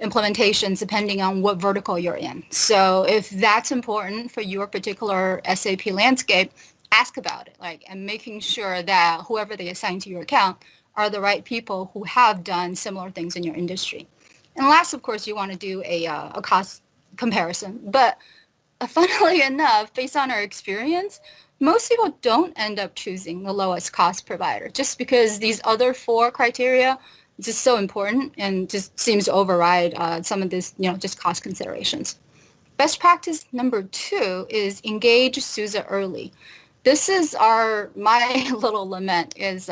implementations depending on what vertical you're in. So if that's important for your particular SAP landscape, ask about it, and making sure that whoever they assign to your account are the right people who have done similar things in your industry. And last, of course, you want to do a cost comparison. But funnily enough, based on our experience, most people don't end up choosing the lowest cost provider just because these other 4 criteria is just so important and just seems to override some of this, just cost considerations. Best practice number 2 is engage SUSE early. This is my little lament is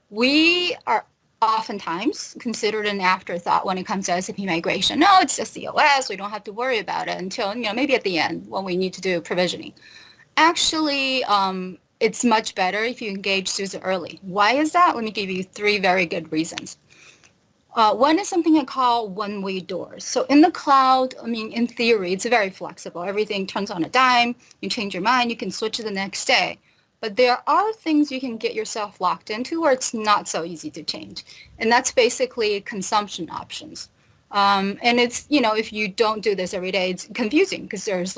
we are oftentimes considered an afterthought when it comes to SAP migration. No, it's just the OS. We don't have to worry about it until, maybe at the end when we need to do provisioning. Actually, it's much better if you engage SUSE early. Why is that? Let me give you 3 very good reasons. One is something I call one-way doors. So in the cloud, in theory, it's very flexible. Everything turns on a dime. You change your mind, you can switch it the next day. But there are things you can get yourself locked into where it's not so easy to change. And that's basically consumption options. And it's, if you don't do this every day, it's confusing because there's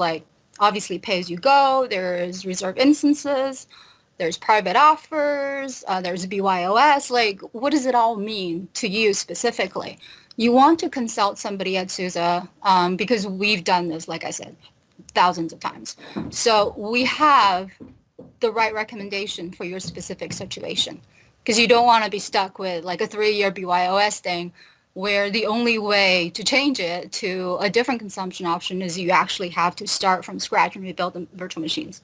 obviously pay-as-you-go, there's reserve instances, there's private offers, there's BYOS. What does it all mean to you specifically? You want to consult somebody at SUSE because we've done this, like I said, thousands of times. So we have the right recommendation for your specific situation because you don't want to be stuck with a 3-year BYOS thing where the only way to change it to a different consumption option is you actually have to start from scratch and rebuild the virtual machines.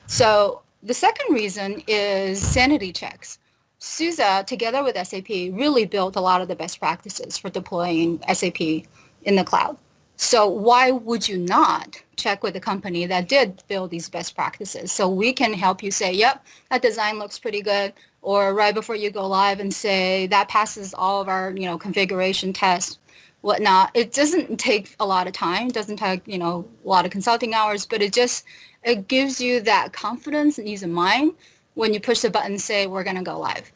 So the second reason is Sanity Checks. SUSE, together with SAP, really built a lot of the best practices for deploying SAP in the cloud. So why would you not check with a company that did build these best practices? So we can help you say, yep, that design looks pretty good. Or right before you go live and say, that passes all of our, configuration tests, whatnot. It doesn't take a lot of time. It doesn't take, a lot of consulting hours, but it gives you that confidence and ease of mind when you push the button and say, we're going to go live.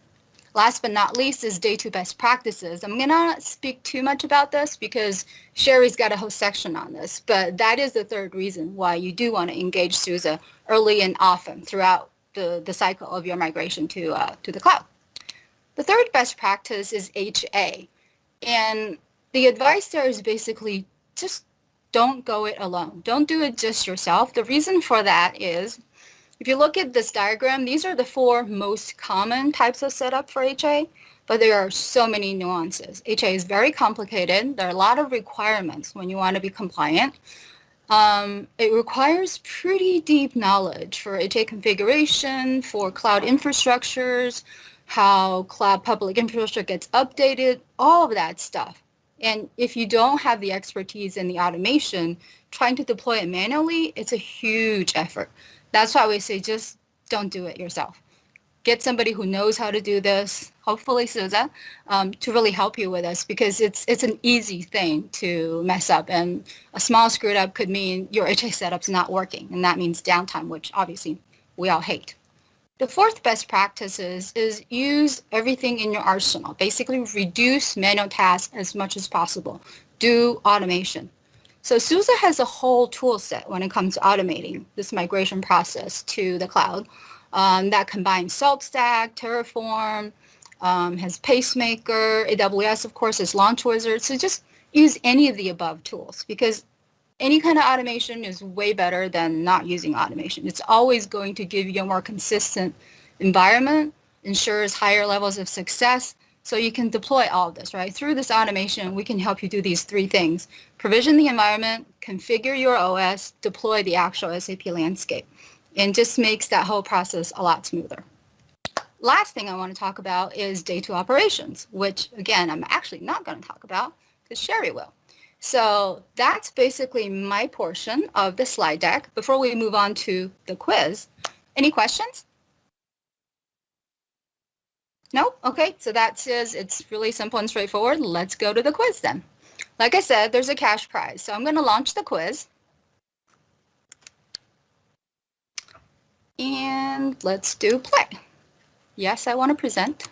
Last but not least is day 2 best practices. I'm going to not speak too much about this because Sherry's got a whole section on this, but that is the third reason why you do want to engage Suse early and often throughout the cycle of your migration to the cloud. The third best practice is HA. And the advice there is basically just don't go it alone. Don't do it just yourself. The reason for that is, if you look at this diagram, these are the 4 most common types of setup for HA, but there are so many nuances. HA is very complicated. There are a lot of requirements when you want to be compliant. It requires pretty deep knowledge for HA configuration, for cloud infrastructures, how cloud public infrastructure gets updated, all of that stuff. And if you don't have the expertise in the automation, trying to deploy it manually, it's a huge effort. That's why we say just don't do it yourself. Get somebody who knows how to do this, hopefully Suse, to really help you with this, because it's an easy thing to mess up. And a small screwed up could mean your HA setup's not working, and that means downtime, which obviously we all hate. The fourth best practice is use everything in your arsenal. Basically reduce manual tasks as much as possible. Do automation. So Suse has a whole tool set when it comes to automating this migration process to the cloud that combines SaltStack, Terraform, has Pacemaker, AWS, of course, is Launch Wizard. So just use any of the above tools, because any kind of automation is way better than not using automation. It's always going to give you a more consistent environment, ensures higher levels of success, so you can deploy all of this, right? Through this automation, we can help you do these 3 things: provision the environment, configure your OS, deploy the actual SAP landscape, and just makes that whole process a lot smoother. Last thing I want to talk about is day 2 operations, which again, I'm actually not going to talk about because Sherry will. So that's basically my portion of the slide deck. Before we move on to the quiz, any questions? No? Okay, so that says it's really simple and straightforward. Let's go to the quiz then. Like I said, there's a cash prize. So I'm going to launch the quiz. And let's do play. Yes, I want to present.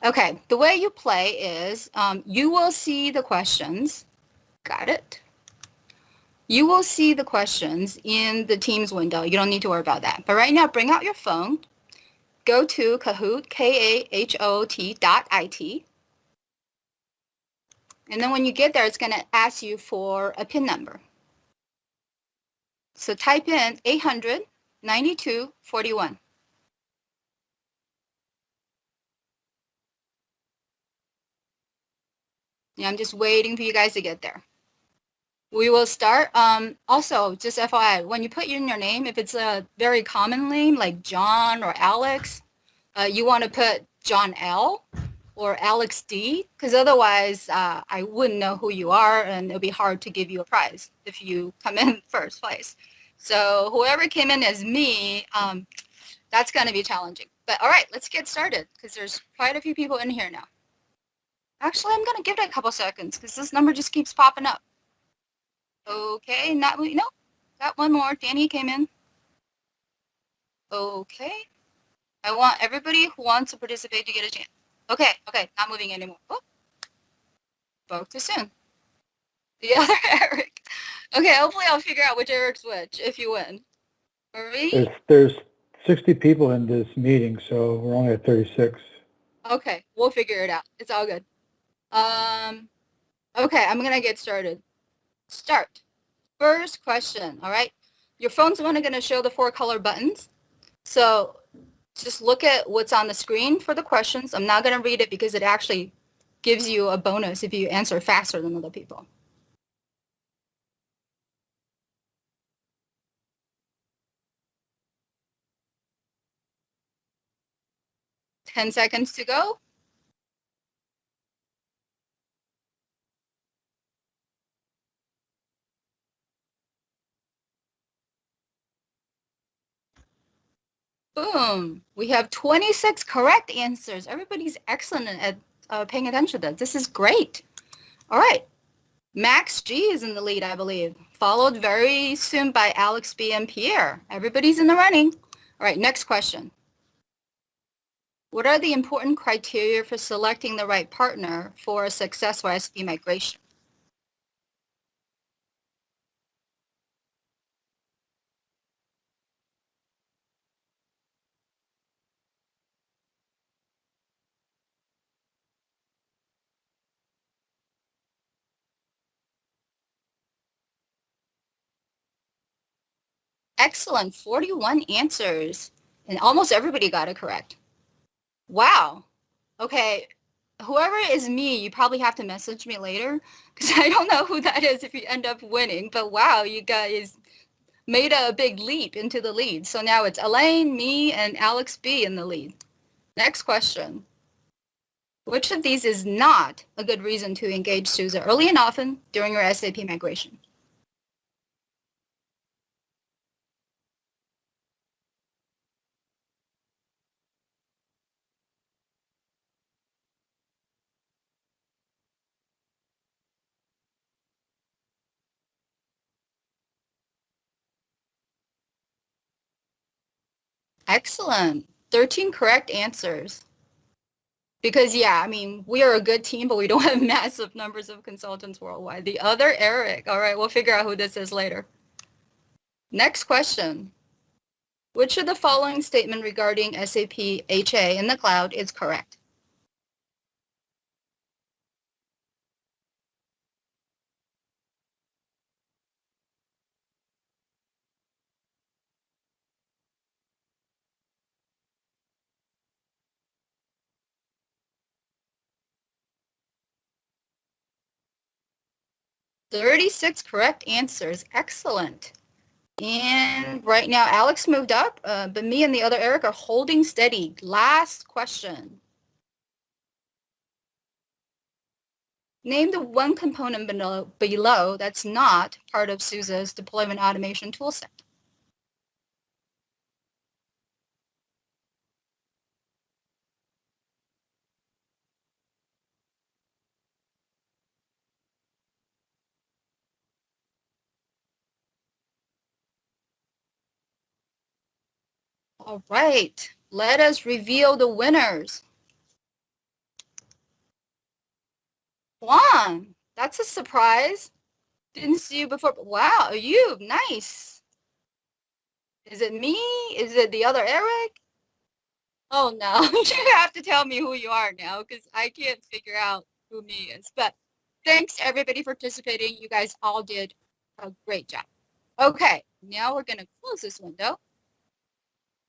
Okay, the way you play is you will see the questions. Got it. You will see the questions in the Teams window. You don't need to worry about that. But right now, bring out your phone. Go to Kahoot, KAHOOT.IT. And then when you get there, it's going to ask you for a PIN number. So type in 800 9241. Yeah, I'm just waiting for you guys to get there. We will start. Also, just FYI, when you put in your name, if it's a very common name like John or Alex, you want to put John L or Alex D, because otherwise I wouldn't know who you are and it'll be hard to give you a prize if you come in first place. So whoever came in as me, that's going to be challenging. But all right, let's get started because there's quite a few people in here now. Actually, I'm going to give it a couple seconds because this number just keeps popping up. Okay, no, got one more. Danny came in. Okay. I want everybody who wants to participate to get a chance. Okay, not moving anymore. Oh, spoke too soon. The other Eric. Okay, hopefully I'll figure out which Eric's which if you win. Marie? There's 60 people in this meeting, so we're only at 36. Okay, we'll figure it out. It's all good. Okay, I'm going to get started. Start. First question, all right? Your phone's only going to show the 4 color buttons. So just look at what's on the screen for the questions. I'm not going to read it because it actually gives you a bonus if you answer faster than other people. Ten seconds to go. Boom. We have 26 correct answers. Everybody's excellent at paying attention to that. This is great. All right. Max G is in the lead, I believe, followed very soon by Alex B and Pierre. Everybody's in the running. All right, next question. What are the important criteria for selecting the right partner for a successful SAP migration? Excellent, 41 answers, and almost everybody got it correct. Wow. Okay, whoever is me, you probably have to message me later because I don't know who that is if you end up winning. But wow, you guys made a big leap into the lead. So now it's Elaine, me, and Alex B in the lead. Next question. Which of these is not a good reason to engage Suse early and often during your SAP migration? Excellent. 13 correct answers. Because, yeah, I mean, we are a good team, but we don't have massive numbers of consultants worldwide. The other Eric. All right, we'll figure out who this is later. Next question. Which of the following statement regarding SAP HA in the cloud is correct? "36 correct answers. Excellent. And right now, Alex moved up, but me and the other Eric are holding steady. Last question. Name the one component below that's not part of Suse's deployment automation toolset. All right, let us reveal the winners. Juan, that's a surprise. Didn't see you before. Wow, you, nice. Is it me? Is it the other Eric? Oh no, you have to tell me who you are now because I can't figure out who me is. But thanks to everybody for participating. You guys all did a great job. Okay, now we're gonna close this window.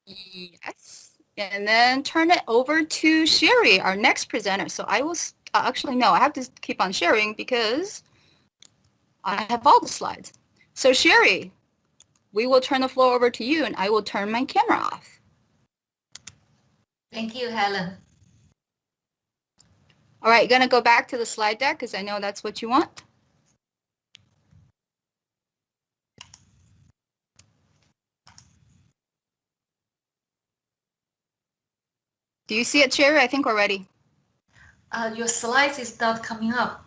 Yes, and then turn it over to Sherry, our next presenter. So I will, actually no, I have to keep on sharing because I have all the slides. So Sherry, we will turn the floor over to you and I will turn my camera off. Thank you, Helen. All right, gonna go back to the slide deck because I know that's what you want. Do you see it, Sherry? I think we're ready. Your slides is not coming up.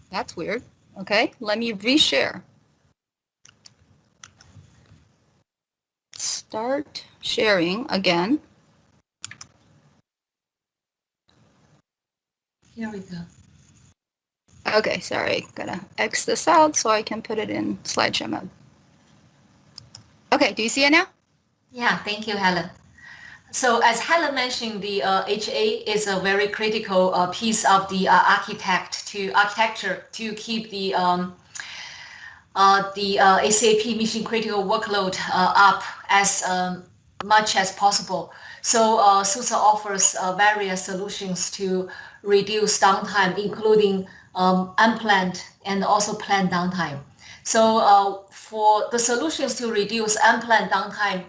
That's weird. Okay, let me reshare. Start sharing again. Here we go. Okay, sorry, gotta X this out so I can put it in slideshow mode. Okay, do you see it now? Yeah, thank you, Helen. So as Helen mentioned, the HA is a very critical piece of the architecture to keep the SAP mission critical workload up as much as possible. So Suse offers various solutions to reduce downtime, including unplanned and also planned downtime. So for the solutions to reduce unplanned downtime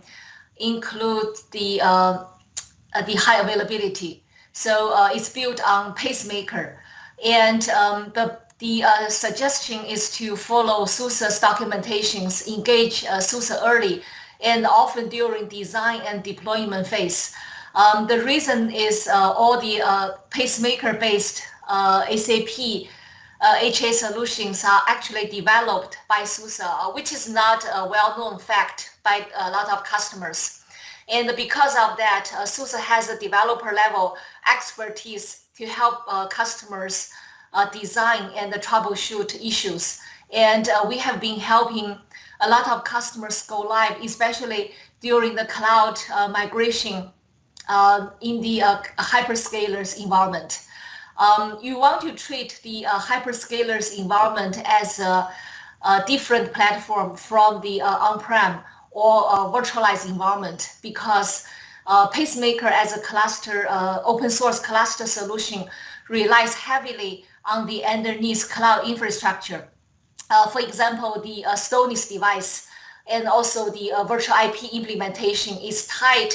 include the high availability. So it's built on pacemaker, and the suggestion is to follow Suse's documentations, engage Suse early and often during design and deployment phase. The reason is all the pacemaker-based SAP HA solutions are actually developed by Suse, which is not a well-known fact by a lot of customers. And because of that, Suse has a developer level expertise to help customers design and troubleshoot issues. And we have been helping a lot of customers go live, especially during the cloud migration in the hyperscalers environment. You want to treat the hyperscalers environment as a different platform from the on-prem or virtualized environment, because Pacemaker as a cluster, open source cluster solution relies heavily on the underneath cloud infrastructure. For example, the Stoneys device and also the virtual IP implementation is tied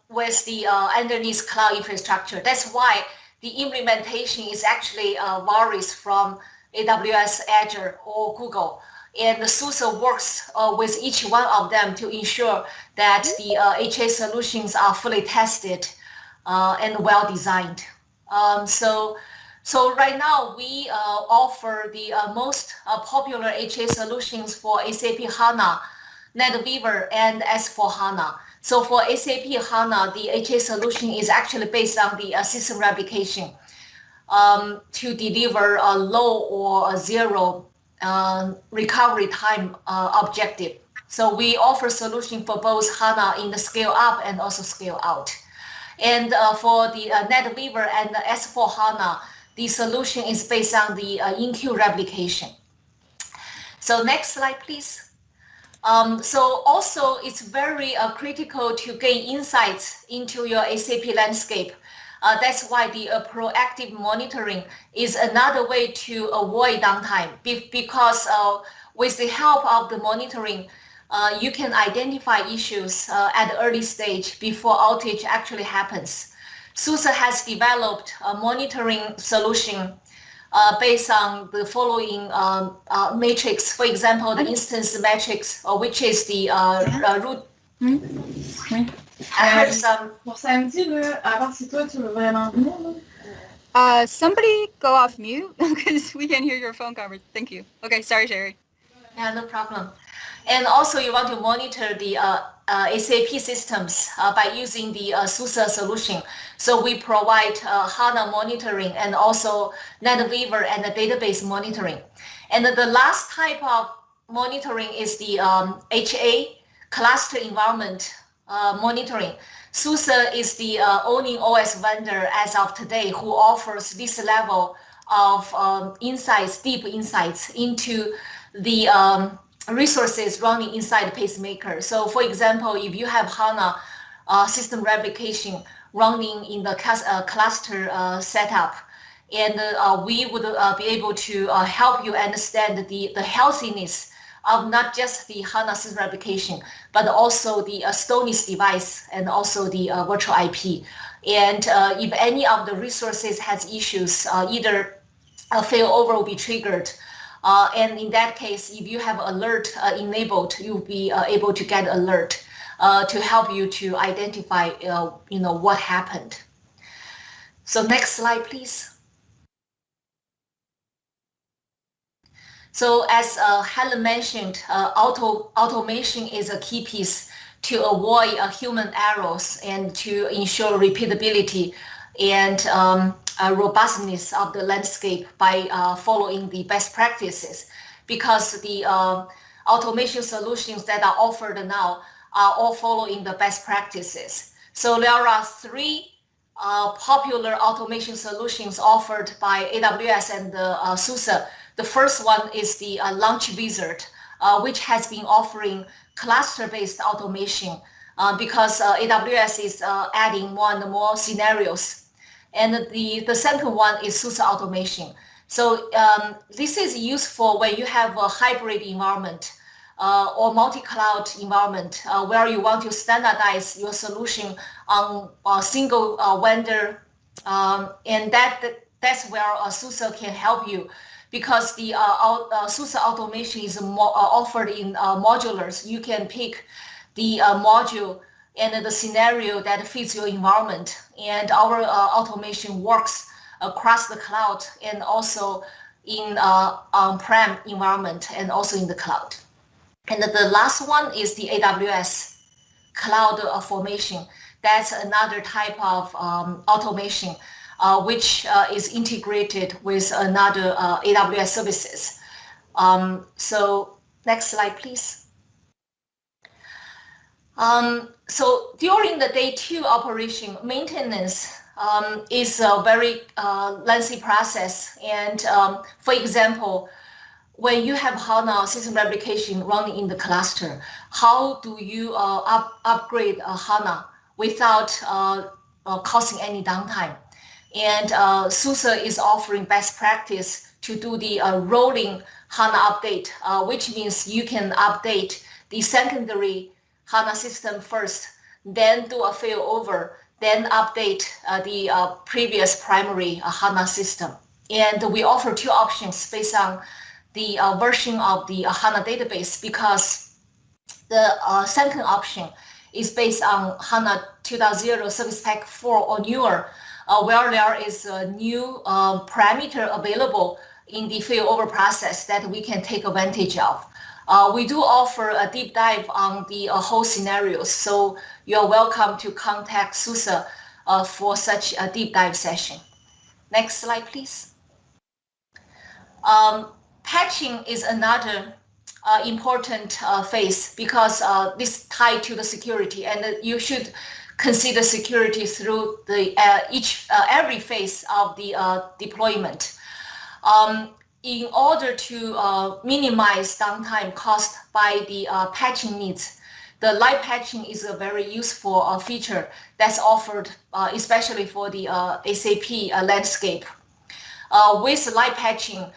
with the underneath cloud infrastructure. That's why the implementation is actually varies from AWS, Azure, or Google. And the Suse works with each one of them to ensure that the HA solutions are fully tested and well designed. So right now we offer the most popular HA solutions for SAP HANA, NetWeaver, and S4HANA. So for SAP HANA, the HA solution is actually based on the system replication to deliver a low or a zero recovery time objective. So we offer solution for both HANA in the scale up and also scale out. And for the NetWeaver and the S4HANA, the solution is based on the in-queue replication. So next slide, please. So also it's very critical to gain insights into your SAP landscape. That's why the proactive monitoring is another way to avoid downtime, because with the help of the monitoring, you can identify issues at the early stage before outage actually happens. Suse has developed a monitoring solution based on the following matrix. For example, the instance matrix, which is the root. I heard some. Pour samedi, là, à part si toi, tu veux vraiment venir, Somebody go off mute because we can hear your phone conversation. Thank you. Okay, sorry, Sherry. Yeah, no problem. And also you want to monitor the SAP systems by using the Suse solution. So we provide HANA monitoring and also NetWeaver and the database monitoring. And the last type of monitoring is the HA cluster environment monitoring. Suse is the only OS vendor as of today who offers this level of insights, deep insights into the resources running inside the Pacemaker. So for example, if you have HANA system replication running in the cluster setup, and we would be able to help you understand the healthiness of not just the HANA system replication, but also the Stoneys device and also the virtual IP. And if any of the resources has issues, either a failover will be triggered, and in that case, if you have alert enabled, you'll be able to get alert to help you to identify, what happened. So next slide, please. So as Helen mentioned, automation is a key piece to avoid human errors and to ensure repeatability and robustness of the landscape by following the best practices, because the automation solutions that are offered now are all following the best practices. So there are three popular automation solutions offered by AWS and Suse. The first one is the Launch Wizard, which has been offering cluster-based automation because AWS is adding more and more scenarios. And the second one is Suse Automation. So this is useful when you have a hybrid environment or multi-cloud environment where you want to standardize your solution on a single vendor, and that's where Suse can help you, because the Suse Automation is offered in modulars. You can pick the module and the scenario that fits your environment, and our automation works across the cloud and also in on-prem environment and also in the cloud. And the last one is the AWS cloud formation. That's another type of automation, which is integrated with another AWS services. So next slide, please. So during the day 2 operation, maintenance is a very lengthy process. And for example, when you have HANA system replication running in the cluster, how do you upgrade HANA without causing any downtime? And Suse is offering best practice to do the rolling HANA update, which means you can update the secondary HANA system first, then do a failover, then update the previous primary HANA system. And we offer 2 options based on the version of the HANA database, because the second option is based on HANA 2.0 Service Pack 4 or newer, where there is a new parameter available in the failover process that we can take advantage of. We do offer a deep dive on the whole scenarios, so you're welcome to contact Suse for such a deep dive session. Next slide, please. Patching is another important phase, because this tied to the security, and you should consider security through the every phase of the deployment. In order to minimize downtime caused by the patching needs, the live patching is a very useful feature that's offered especially for the SAP landscape. With live patching,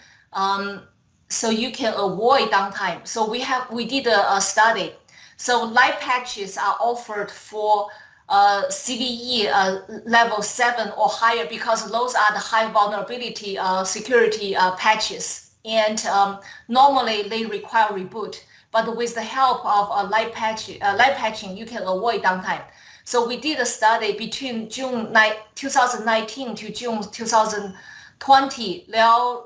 so you can avoid downtime. So we did a study. So live patches are offered for CVE level 7 or higher, because those are the high vulnerability security patches. And normally they require reboot. But with the help of live patching, you can avoid downtime. So we did a study between June 2019 to June 2020. There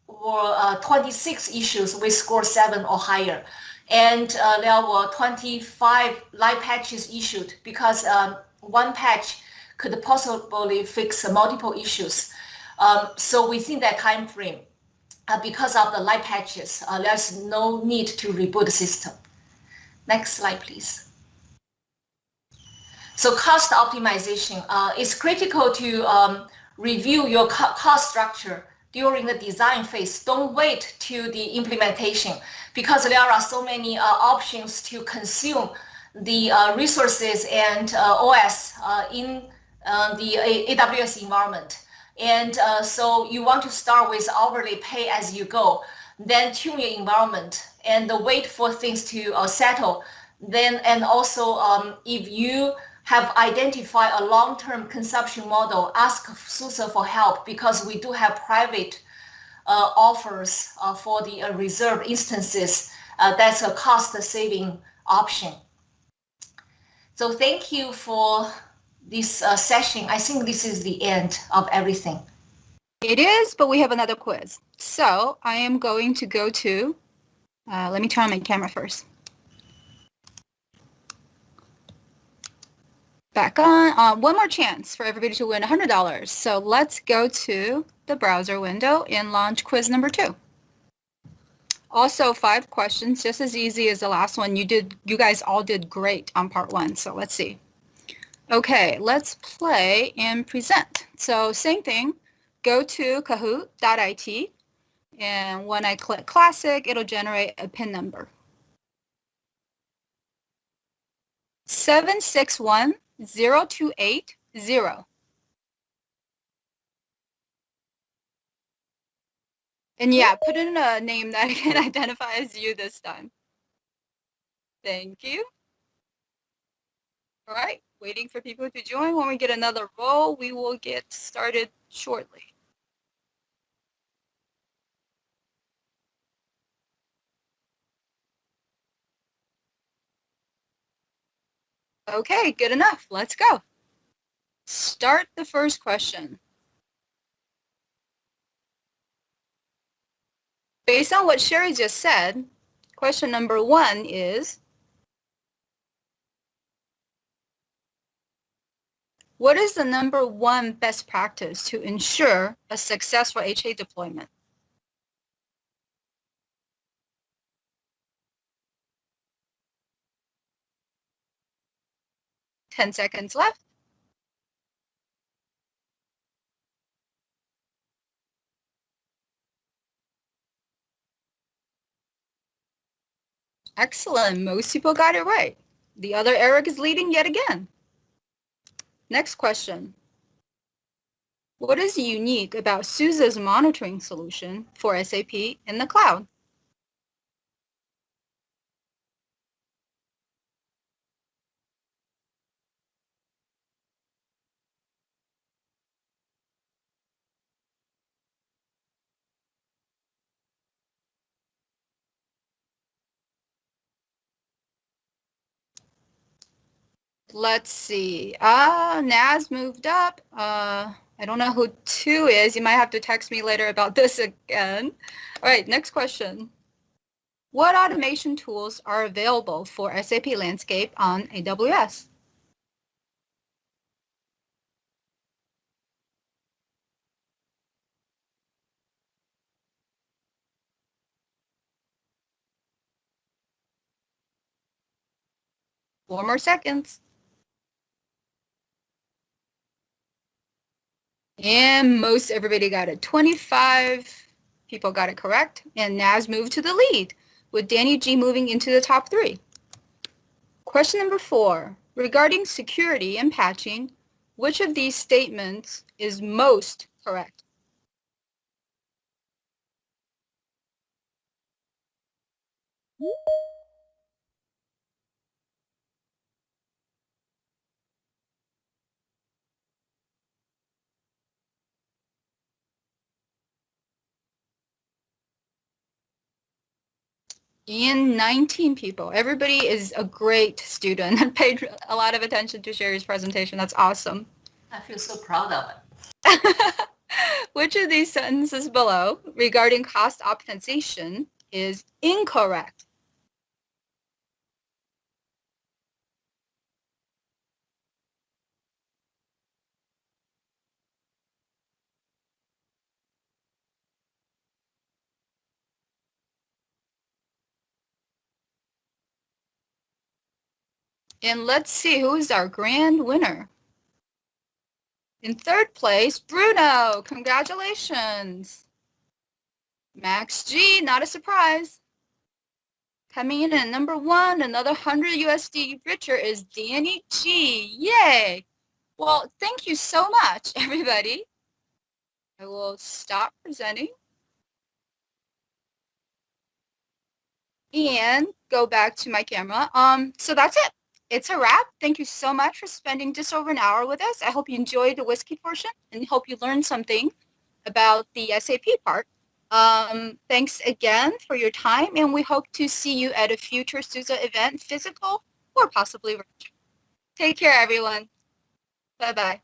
were 26 issues with score 7 or higher. And there were 25 live patches issued, because one patch could possibly fix multiple issues. So within that time frame, because of the live patches, there's no need to reboot the system. Next slide, please. So cost optimization is critical to review your cost structure during the design phase. Don't wait till the implementation, because there are so many options to consume the resources and OS in the AWS environment. And so you want to start with hourly pay as you go, then tune your environment and wait for things to settle. Then, and also if you have identified a long-term consumption model, ask Suse for help, because we do have private offers for the reserve instances. That's a cost-saving option. So thank you for this session. I think this is the end of everything. It is, but we have another quiz. So I am going to go to, let me turn on my camera first. Back on. One more chance for everybody to win $100. So let's go to the browser window and launch quiz number 2. Also 5 questions, just as easy as the last one. You guys all did great on part 1. So let's see. Okay, let's play and present. So same thing, go to kahoot.it, and when I click classic, it'll generate a PIN number. 761028. And yeah, put in a name that can identify as you this time. Thank you. All right, waiting for people to join. When we get another roll, we will get started shortly. Okay, good enough. Let's go. Start the first question. Based on what Sherry just said, question number 1 is, What is the number one best practice to ensure a successful HA deployment? Ten seconds left. Excellent. Most people got it right. The other Eric is leading yet again. Next question. What is unique about Suse's monitoring solution for SAP in the cloud? Let's see. Naz moved up. I don't know who 2 is. You might have to text me later about this again. All right, next question. What automation tools are available for SAP Landscape on AWS? Four more seconds. And most everybody got it. 25 people got it correct. And Naz moved to the lead, with Danny G moving into the top 3. Question number 4. Regarding security and patching, which of these statements is most correct? And 19 people. Everybody is a great student and paid a lot of attention to Sherry's presentation. That's awesome. I feel so proud of it. Which of these sentences below regarding cost optimization is incorrect? And let's see who is our grand winner. In 3rd place, Bruno. Congratulations. Max G, not a surprise. Coming in at number 1, another 100 USD richer is Danny G. Yay. Well, thank you so much, everybody. I will stop presenting and go back to my camera. So that's it. It's a wrap. Thank you so much for spending just over an hour with us. I hope you enjoyed the whiskey portion and hope you learned something about the SAP part. Thanks again for your time, and we hope to see you at a future SUSE event, physical or possibly virtual. Take care, everyone. Bye-bye.